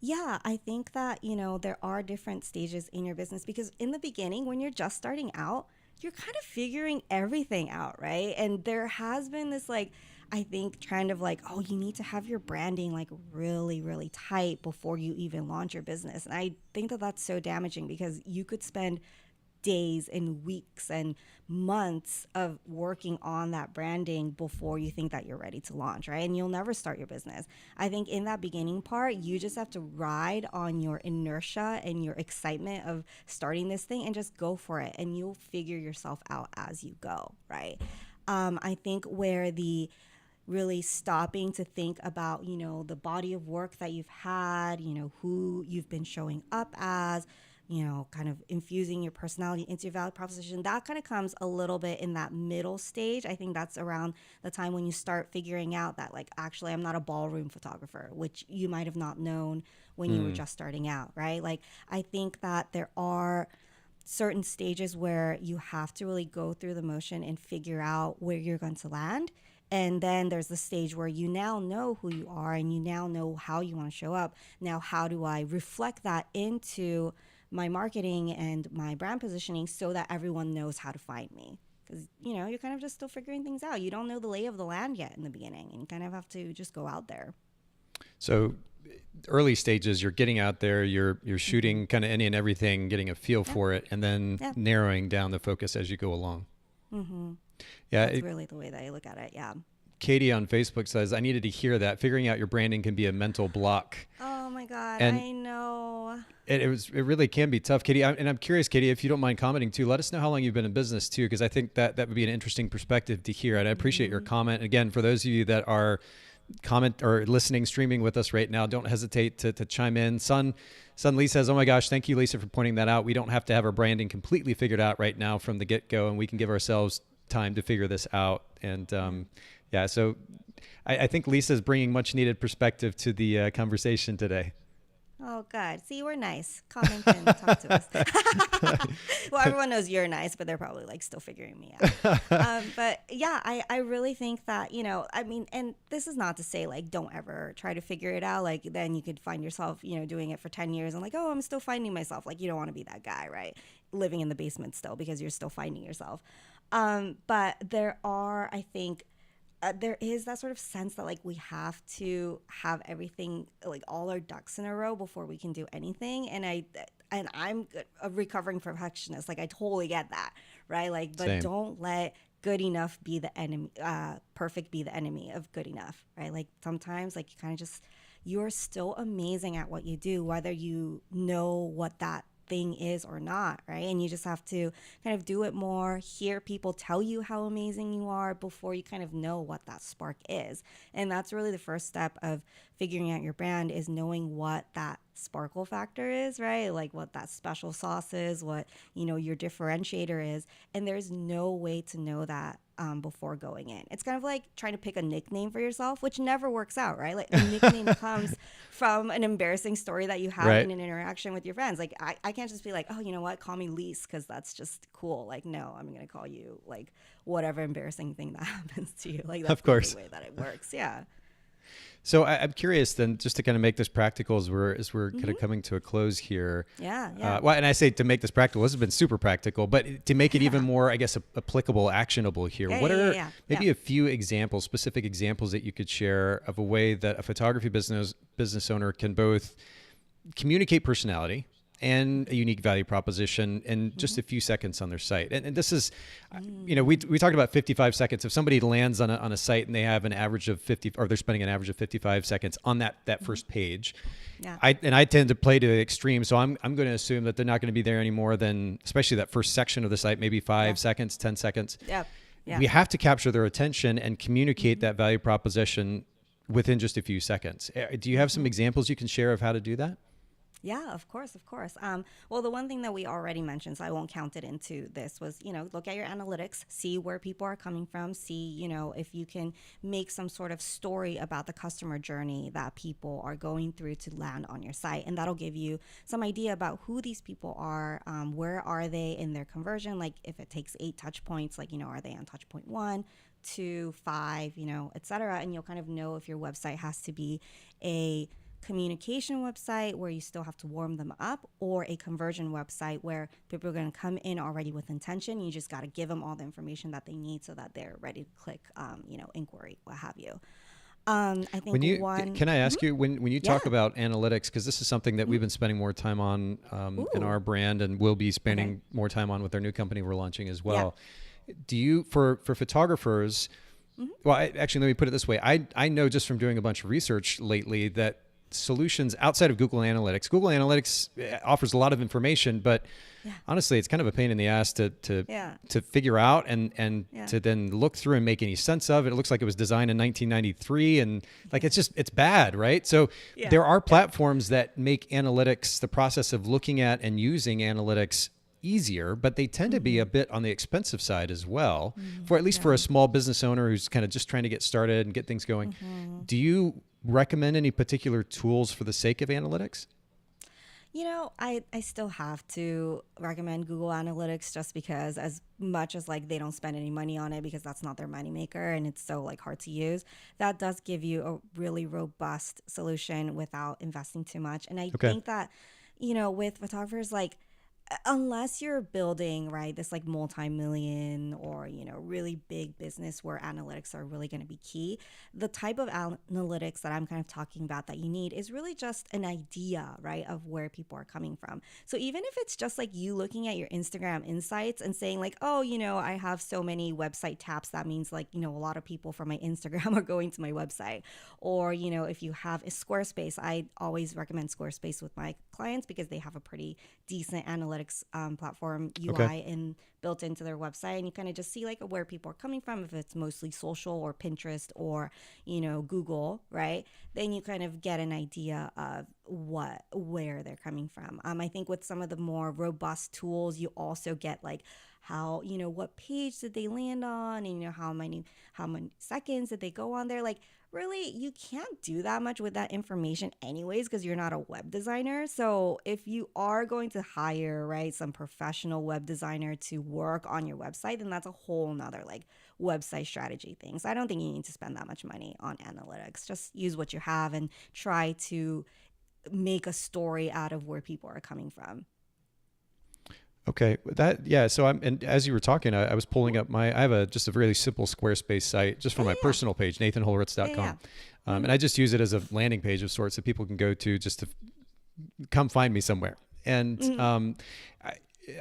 Yeah, I think that, there are different stages in your business because in the beginning, when you're just starting out, you're kind of figuring everything out, right? And there has been this I think trend of you need to have your branding really, really tight before you even launch your business. And I think that that's so damaging because you could spend days and weeks and months of working on that branding before you think that you're ready to launch, right? And you'll never start your business. I think in that beginning part, you just have to ride on your inertia and your excitement of starting this thing and just go for it. And you'll figure yourself out as you go, right? I think where the really stopping to think about, the body of work that you've had, who you've been showing up as, kind of infusing your personality into your value proposition, that kind of comes a little bit in that middle stage. I think that's around the time when you start figuring out that actually I'm not a ballroom photographer, which you might have not known when you were just starting out, right? I think that there are certain stages where you have to really go through the motion and figure out where you're going to land. And then there's the stage where you now know who you are and you now know how you want to show up. Now, how do I reflect that into my marketing and my brand positioning so that everyone knows how to find me? Because, you're kind of just still figuring things out. You don't know the lay of the land yet in the beginning, and you kind of have to just go out there. So early stages, you're getting out there, you're shooting kind of any and everything, getting a feel for it, and then narrowing down the focus as you go along. Mm-hmm. Yeah, that's really the way that I look at it. Yeah. Katie on Facebook says, I needed to hear that. Figuring out your branding can be a mental block. Oh my God, and I know. It really can be tough, Katie. And I'm curious, Katie, if you don't mind commenting too, let us know how long you've been in business too, because I think that would be an interesting perspective to hear. And I appreciate your comment. Again, for those of you that are listening, streaming with us right now, don't hesitate to chime in. Son Lee says, oh my gosh, thank you, Lisa, for pointing that out. We don't have to have our branding completely figured out right now from the get-go, and we can give ourselves time to figure this out. And so I think Lisa's bringing much needed perspective to the conversation today. Oh, God. See, we're nice. Comment and talk to us. Well, everyone knows you're nice, but they're probably still figuring me out. But yeah, I really think that, and this is not to say don't ever try to figure it out. Then you could find yourself, doing it for 10 years and I'm still finding myself. You don't want to be that guy, right? Living in the basement still because you're still finding yourself. But there are, I think, there is that sort of sense that we have to have everything, all our ducks in a row before we can do anything. And I'm a recovering perfectionist. I totally get that, right? But Same. Don't let good enough be the enemy, perfect be the enemy of good enough, right? Sometimes you kind of just, you're still amazing at what you do, whether you know what that thing is or not, right? And you just have to kind of do it more, hear people tell you how amazing you are before you kind of know what that spark is. And that's really the first step of figuring out your brand, is knowing what that sparkle factor is, right? Like what that special sauce is, what, your differentiator is. And there's no way to know that before going in. It's kind of like trying to pick a nickname for yourself, which never works out, right? Like a nickname comes from an embarrassing story that you had Right. in an interaction with your friends. Like I can't just be like, oh, you know what? Call me Lise because that's just cool. Like, no, I'm going to call you like whatever embarrassing thing that happens to you. Like that's Of course. the way that it works. Yeah. So I'm curious then, just to kind of make this practical as we're kind of coming to a close here. Yeah. Well, and I say to make this practical, this has been super practical, but to make it even more, I guess, applicable, actionable here. What are maybe a few examples, specific examples that you could share of a way that a photography business owner can both communicate personality and a unique value proposition in just a few seconds on their site. And this is, we talked about 55 seconds. If somebody lands on a site and they have an average of 50, or they're spending an average of 55 seconds on that first page, I tend to play to the extreme. So I'm going to assume that they're not going to be there any more than, especially that first section of the site, maybe 5 seconds, 10 seconds. Yeah. We have to capture their attention and communicate that value proposition within just a few seconds. Do you have some examples you can share of how to do that? Yeah, of course. Well, the one thing that we already mentioned, so I won't count it into this, was, look at your analytics, see where people are coming from, see, if you can make some sort of story about the customer journey that people are going through to land on your site. And that'll give you some idea about who these people are, where are they in their conversion, like if it takes 8 touch points, like, are they on touch point 1, 2, 5, et cetera. And you'll kind of know if your website has to be a communication website where you still have to warm them up, or a conversion website where people are going to come in already with intention. You just got to give them all the information that they need so that they're ready to click, inquiry, what have you. I think can I ask you, when you talk about analytics, because this is something that we've been spending more time on in our brand, and we'll be spending more time on with our new company we're launching as well. Do you, for photographers, well, actually, let me put it this way. I know just from doing a bunch of research lately that solutions outside of Google Analytics offers a lot of information, but honestly, it's kind of a pain in the ass to figure out and to then look through and make any sense of it. It looks like it was designed in 1993, and like it's bad, right? So there are platforms that make analytics, the process of looking at and using analytics, easier, but they tend to be a bit on the expensive side as well, for at least for a small business owner who's kind of just trying to get started and get things going. Do you recommend any particular tools for the sake of analytics? I still have to recommend Google Analytics, just because, as much as like they don't spend any money on it because that's not their moneymaker and it's so like hard to use, that does give you a really robust solution without investing too much. And I think that, with photographers, like, unless you're building, right, this like multi-million or, really big business where analytics are really going to be key, the type of analytics that I'm kind of talking about that you need is really just an idea, right, of where people are coming from. So even if it's just like you looking at your Instagram insights and saying like, oh, I have so many website taps, that means like, a lot of people from my Instagram are going to my website. Or, if you have a Squarespace, I always recommend Squarespace with my clients because they have a pretty decent analytics platform UI and built into their website, and you kind of just see like where people are coming from, if it's mostly social or Pinterest or Google, right? Then you kind of get an idea of where they're coming from. I think with some of the more robust tools, you also get like how what page did they land on, and how many seconds did they go on there. Like, really, you can't do that much with that information anyways because you're not a web designer. So if you are going to hire, right, some professional web designer to work on your website, then that's a whole nother like website strategy thing. So I don't think you need to spend that much money on analytics. Just use what you have and try to make a story out of where people are coming from. Okay, so and as you were talking, I was pulling up I have just a really simple Squarespace site just for my personal page, nathanholritz.com. And I just use it as a landing page of sorts that people can go to just to come find me somewhere. And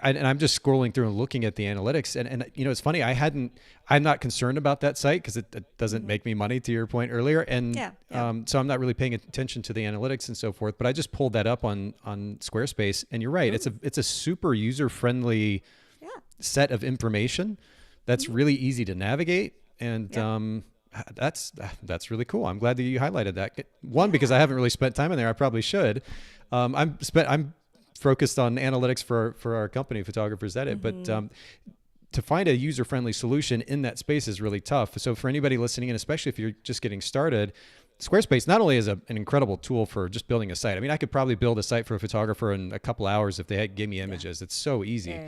I'm just scrolling through and looking at the analytics, and it's funny, I'm not concerned about that site because it doesn't make me money, to your point earlier, and so I'm not really paying attention to the analytics and so forth. But I just pulled that up on Squarespace, and you're right, it's a super user friendly set of information that's really easy to navigate, and That's really cool. I'm glad that you highlighted that. One, because I haven't really spent time in there. I probably should. I'm focused on analytics for our company, Photographers Edit, but to find a user-friendly solution in that space is really tough. So for anybody listening in, especially if you're just getting started, Squarespace not only is an incredible tool for just building a site. I mean, I could probably build a site for a photographer in a couple hours if they gave me images. It's so easy.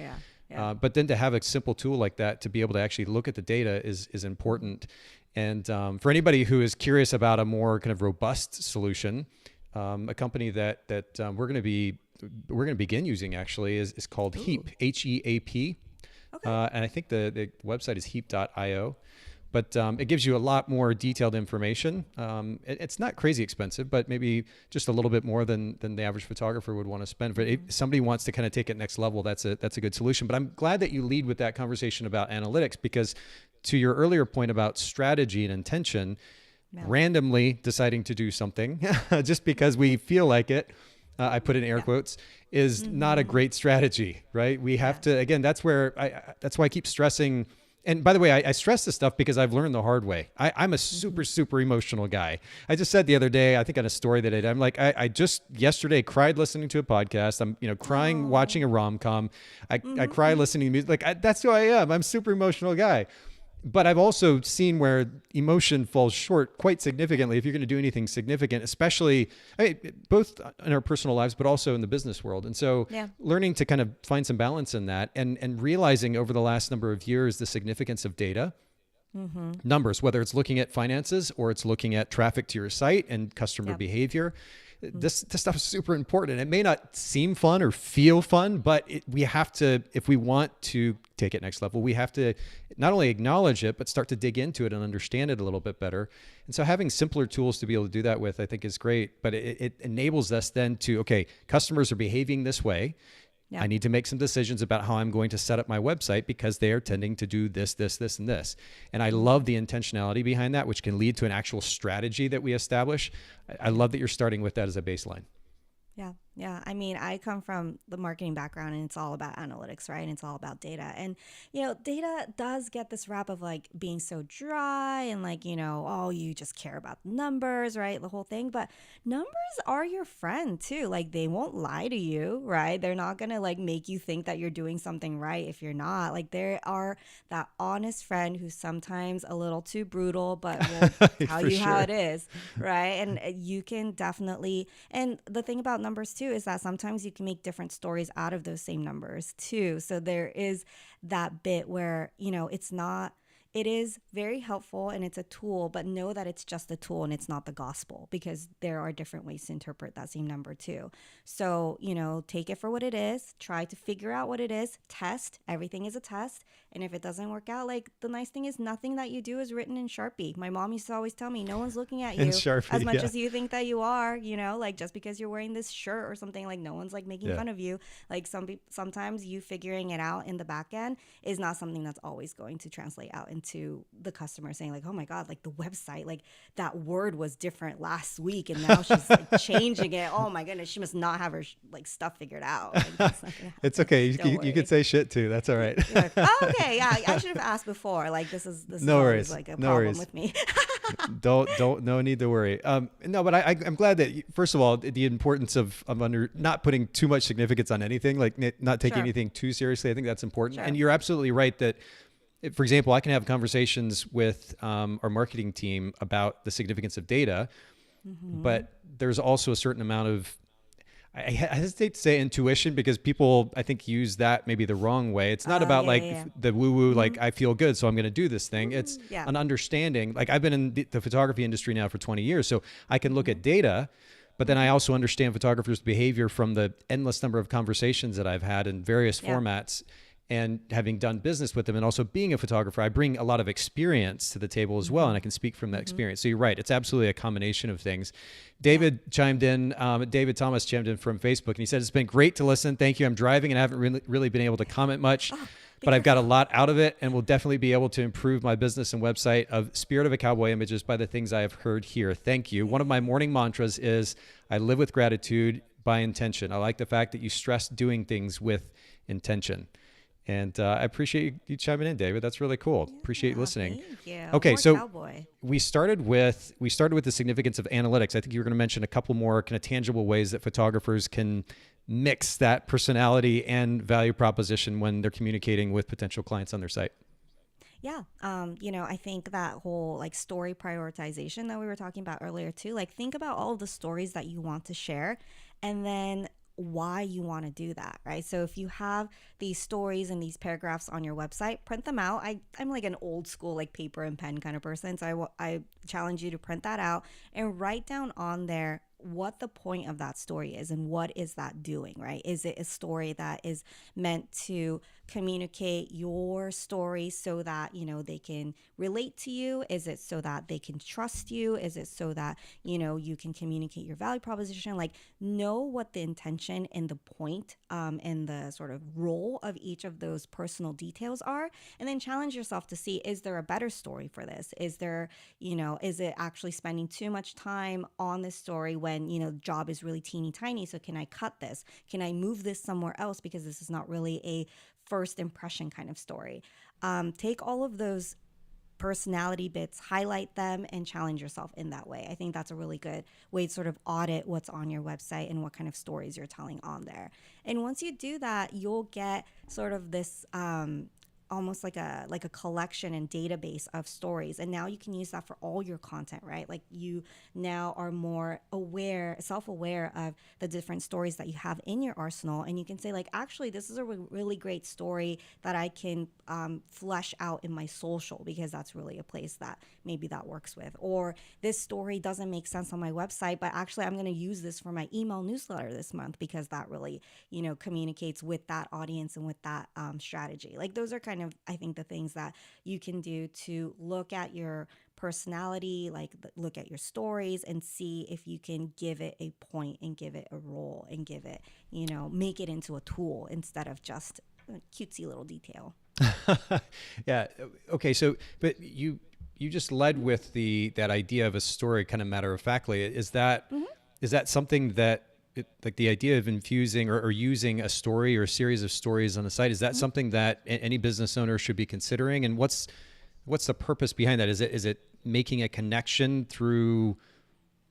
Yeah. But then to have a simple tool like that to be able to actually look at the data is important. And for anybody who is curious about a more kind of robust solution, a company that we're going to begin using actually is called Heap, HEAP. Okay. And I think the website is heap.io. But it gives you a lot more detailed information. It's not crazy expensive, but maybe just a little bit more than the average photographer would want to spend. But if somebody wants to kind of take it next level, that's a good solution. But I'm glad that you lead with that conversation about analytics, because to your earlier point about strategy and intention, randomly deciding to do something just because we feel like it, I put in air quotes, is not a great strategy, right? We have to, again, that's why I keep stressing. And by the way, I stress this stuff because I've learned the hard way. I'm a super emotional guy. I just said the other day, I think on a story that I did, I'm like, I just yesterday cried listening to a podcast. I'm crying watching a rom-com. I cry listening to music. Like that's who I am. I'm a super emotional guy. But I've also seen where emotion falls short quite significantly if you're going to do anything significant, especially both in our personal lives, but also in the business world. And so learning to kind of find some balance in that and realizing over the last number of years the significance of data, numbers, whether it's looking at finances or it's looking at traffic to your site and customer behavior. This stuff is super important. It may not seem fun or feel fun, but we have to, if we want to take it next level, we have to not only acknowledge it, but start to dig into it and understand it a little bit better. And so having simpler tools to be able to do that with, I think is great, but it enables us then to, okay, customers are behaving this way. I need to make some decisions about how I'm going to set up my website because they are tending to do this, and this. And I love the intentionality behind that, which can lead to an actual strategy that we establish. I love that you're starting with that as a baseline. Yeah. I mean, I come from the marketing background and it's all about analytics, right? And it's all about data. And, data does get this rap of like being so dry and like, oh, you just care about numbers, right? The whole thing. But numbers are your friend too. Like they won't lie to you, right? They're not going to like make you think that you're doing something right if you're not. Like they are that honest friend who's sometimes a little too brutal, but will tell you how it is, right? And you can definitely, and the thing about numbers too is that sometimes you can make different stories out of those same numbers too. So there is that bit where, it is very helpful and it's a tool, but know that it's just a tool and it's not the gospel, because there are different ways to interpret that same number too. So, take it for what it is, try to figure out what it is, test, everything is a test. And if it doesn't work out, like the nice thing is nothing that you do is written in Sharpie. My mom used to always tell me, no one's looking at you as much as you think that you are, like just because you're wearing this shirt or something, like no one's like making fun of you. Like sometimes you figuring it out in the back end is not something that's always going to translate out into the customer saying like, oh my God, like the website, like that word was different last week and now she's like changing it. Oh my goodness, she must not have her like stuff figured out. Like, it's okay. You could say shit too. That's all right. Like, oh, okay. Yeah, I should have asked before. Like this is no worries. Like a problem with me. No need to worry. No, but I'm glad that first of all, the importance of not putting too much significance on anything, like not taking anything too seriously. I think that's important. And you're absolutely right that, for example, I can have conversations with our marketing team about the significance of data, but there's also a certain amount of, I hesitate to say intuition, because people, I think, use that maybe the wrong way. It's not about the woo-woo, like I feel good, so I'm going to do this thing. It's an understanding. Like I've been in the photography industry now for 20 years, so I can look at data, but then I also understand photographers' behavior from the endless number of conversations that I've had in various formats. And having done business with them and also being a photographer, I bring a lot of experience to the table as well. And I can speak from that experience. So you're right. It's absolutely a combination of things. David chimed in, David Thomas chimed in from Facebook, and he said, it's been great to listen. Thank you. I'm driving and I haven't really been able to comment much, but I've got a lot out of it and will definitely be able to improve my business and website of Spirit of a Cowboy Images by the things I have heard here. Thank you. One of my morning mantras is I live with gratitude by intention. I like the fact that you stress doing things with intention. And I appreciate you chiming in, David. That's really cool. Appreciate you Yeah, listening. thank you. Okay, More so cowboy. we started with the significance of analytics. I think you were going to mention a couple more kind of tangible ways that photographers can mix that personality and value proposition when they're communicating with potential clients on their site. Yeah. I think that whole like story prioritization that we were talking about earlier too, like think about all of the stories that you want to share and then why you want to do that, right? So if you have these stories and these paragraphs on your website, print them out. I'm like an old school, like paper and pen kind of person. So I challenge you to print that out and write down on there what the point of that story is and what is that doing, right? Is it a story that is meant to communicate your story so that, they can relate to you? Is it so that they can trust you? Is it so that, you can communicate your value proposition? Like, know what the intention and the point and the sort of role of each of those personal details are. And then challenge yourself to see, is there a better story for this? Is there, is it actually spending too much time on this story when, the job is really teeny tiny? So can I cut this? Can I move this somewhere else because this is not really a first impression kind of story? Take all of those personality bits, highlight them, and challenge yourself in that way. I think that's a really good way to sort of audit what's on your website and what kind of stories you're telling on there. And once you do that, you'll get sort of this almost like a collection and database of stories, and now you can use that for all your content, right? Like, you now are more self-aware of the different stories that you have in your arsenal, and you can say, like, actually this is a really great story that I can flesh out in my social, because that's really a place that maybe that works with. Or this story doesn't make sense on my website, but actually I'm going to use this for my email newsletter this month because that really communicates with that audience and with that strategy. Like, those are kind of, I think, the things that you can do to look at your personality, like look at your stories and see if you can give it a point and give it a role and give it, make it into a tool instead of just a cutesy little detail. Yeah. Okay. So, but you just led with that idea of a story, kind of matter of factly. Is that something that like the idea of infusing or using a story or a series of stories on the site? Is that something that any business owner should be considering? And what's the purpose behind that? Is it making a connection through,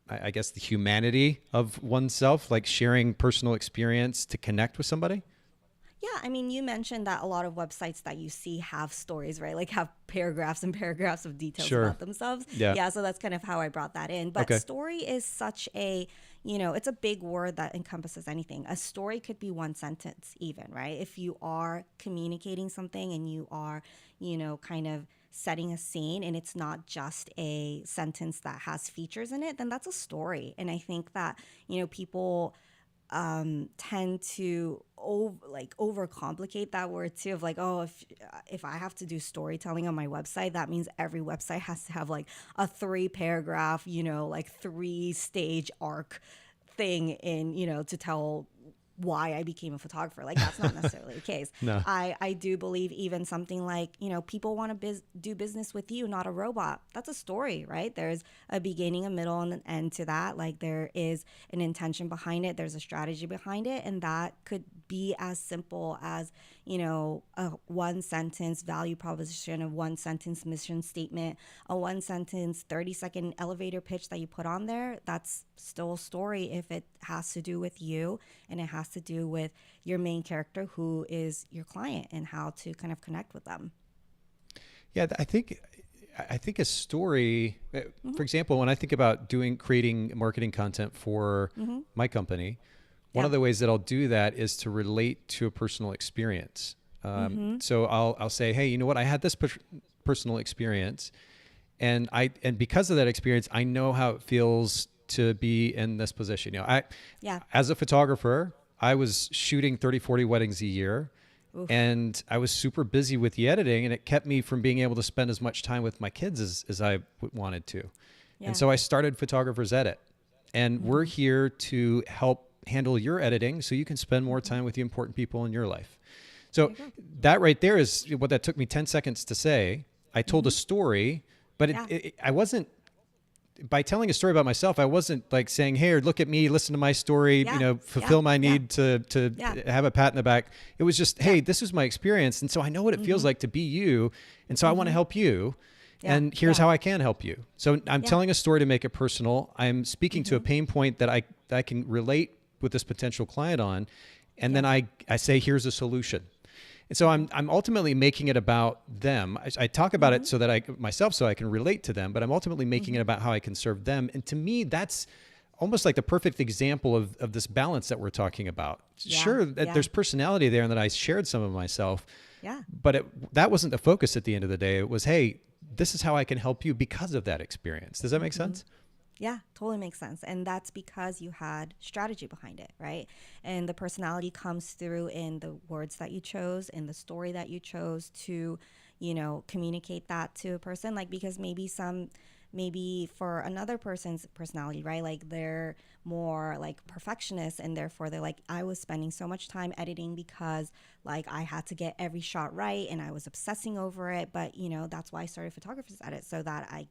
I guess, the humanity of oneself, like sharing personal experience to connect with somebody? Yeah, I mean, you mentioned that a lot of websites that you see have stories, right? Like, have paragraphs and paragraphs of details about themselves. Yeah. So that's kind of how I brought that in. But story is such a, it's a big word that encompasses anything. A story could be one sentence even, right? If you are communicating something and you are, kind of setting a scene and it's not just a sentence that has features in it, then that's a story. And I think that, people tend to overcomplicate that word too, of like, oh, if I have to do storytelling on my website, that means every website has to have like a 3-paragraph, like 3-stage arc thing in, to tell why I became a photographer. Like, that's not necessarily the case. No. I do believe even something like, people want to do business with you, not a robot. That's a story, right? There's a beginning, a middle, and an end to that. Like, there is an intention behind it. There's a strategy behind it. And that could be as simple as, a 1-sentence value proposition, a 1-sentence mission statement, a 1-sentence 30-second elevator pitch that you put on there. That's still a story if it has to do with you and it has to do with your main character, who is your client, and how to kind of connect with them. Yeah, I think a story, for example, when I think about creating marketing content for my company, one of the ways that I'll do that is to relate to a personal experience. So I'll say, hey, you know what? I had this personal experience, and because of that experience, I know how it feels to be in this position. As a photographer, I was shooting 30, 40 weddings a year. Oof. And I was super busy with the editing, and it kept me from being able to spend as much time with my kids as I wanted to. Yeah. And so I started Photographers Edit, and we're here to help handle your editing so you can spend more time with the important people in your life. So that right there is what that took me 10 seconds to say. I told a story, but I wasn't by telling a story about myself, I wasn't like saying, "Hey, look at me, listen to my story, Yeah. fulfill my Yeah. need to Yeah. have a pat in the back." It was just, "Hey, this was my experience, and so I know what it feels like to be you, and so I want to help you, Yeah. and here's Yeah. how I can help you." So I'm telling a story to make it personal. I'm speaking to a pain point that I can relate with this potential client on, and then I say, "Here's a solution." And so I'm ultimately making it about them. I talk about it so that I can relate to them, but I'm ultimately making it about how I can serve them. And to me, that's almost like the perfect example of this balance that we're talking about. Yeah. Sure, Yeah. there's personality there and that I shared some of myself, Yeah. but that wasn't the focus at the end of the day. It was, hey, this is how I can help you because of that experience. Does that make sense? Yeah, totally makes sense. And that's because you had strategy behind it, right? And the personality comes through in the words that you chose, in the story that you chose to, communicate that to a person. Like, because maybe for another person's personality, right? Like they're more like perfectionists, and therefore they're like, I was spending so much time editing because like I had to get every shot right and I was obsessing over it. But, that's why I started Photographer's Edit, so that I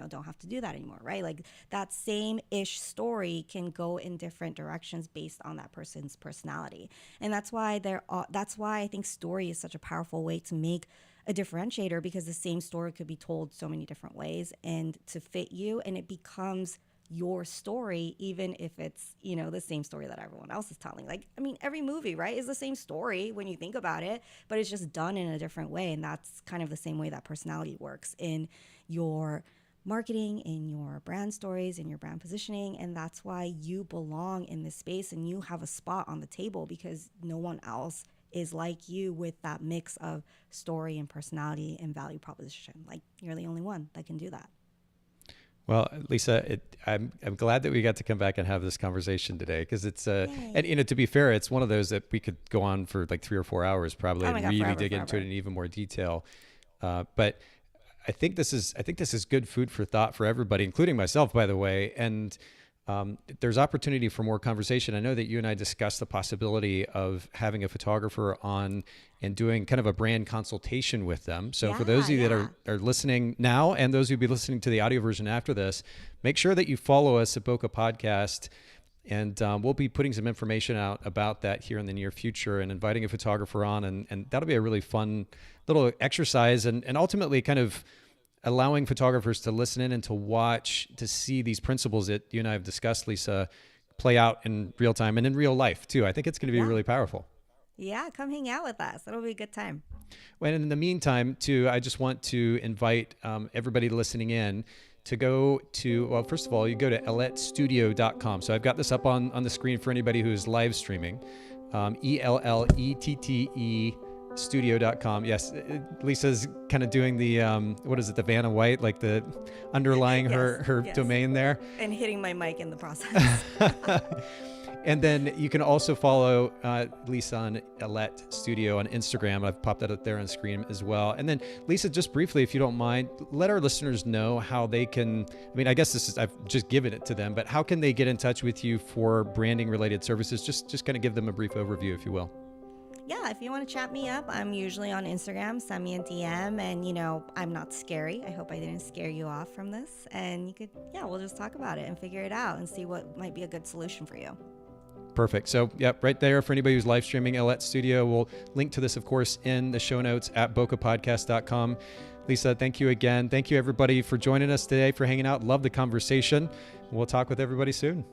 don't have to do that anymore, right? Like that same-ish story can go in different directions based on that person's personality. And that's why I think story is such a powerful way to make a differentiator, because the same story could be told so many different ways and to fit you, and it becomes your story, even if it's, the same story that everyone else is telling. Like, I mean, every movie, right, is the same story when you think about it, but it's just done in a different way. And that's kind of the same way that personality works in your marketing, in your brand stories, in your brand positioning. And that's why you belong in this space and you have a spot on the table, because no one else is like you with that mix of story and personality and value proposition. Like, you're the only one that can do that. Well, Lisa, I'm glad that we got to come back and have this conversation today, because it's and to be fair, it's one of those that we could go on for like 3 or 4 hours probably and really dig into it in even more detail. But I think this is good food for thought for everybody, including myself, by the way. And there's opportunity for more conversation. I know that you and I discussed the possibility of having a photographer on and doing kind of a brand consultation with them. So for those of you that are listening now, and those who'll be listening to the audio version after this, make sure that you follow us at Bokeh Podcast. And we'll be putting some information out about that here in the near future and inviting a photographer on. And that'll be a really fun little exercise, and ultimately kind of allowing photographers to listen in and to watch, to see these principles that you and I have discussed, Lisa, play out in real time and in real life too. I think it's going to be really powerful. Yeah, come hang out with us. It'll be a good time. Well, and in the meantime, too, I just want to invite everybody listening in to go to, well, first of all, you go to ellettestudio.com. So I've got this up on the screen for anybody who's live streaming. ELLETTE studio.com. Yes, Lisa's kind of doing the, what is it, the Vanna White, like the underlying her domain there. And hitting my mic in the process. And then you can also follow Lisa on Elette Studio on Instagram. I've popped that up there on screen as well. And then Lisa, just briefly, if you don't mind, let our listeners know how they can, I mean, I guess I've just given it to them, but how can they get in touch with you for branding related services? Just kind of give them a brief overview, if you will. Yeah, if you want to chat me up, I'm usually on Instagram. Send me a DM, and I'm not scary. I hope I didn't scare you off from this. And you could, we'll just talk about it and figure it out and see what might be a good solution for you. Perfect. So, right there for anybody who's live streaming Elette Studio. We'll link to this, of course, in the show notes at bokehpodcast.com. Lisa, thank you again. Thank you, everybody, for joining us today, for hanging out. Love the conversation. We'll talk with everybody soon.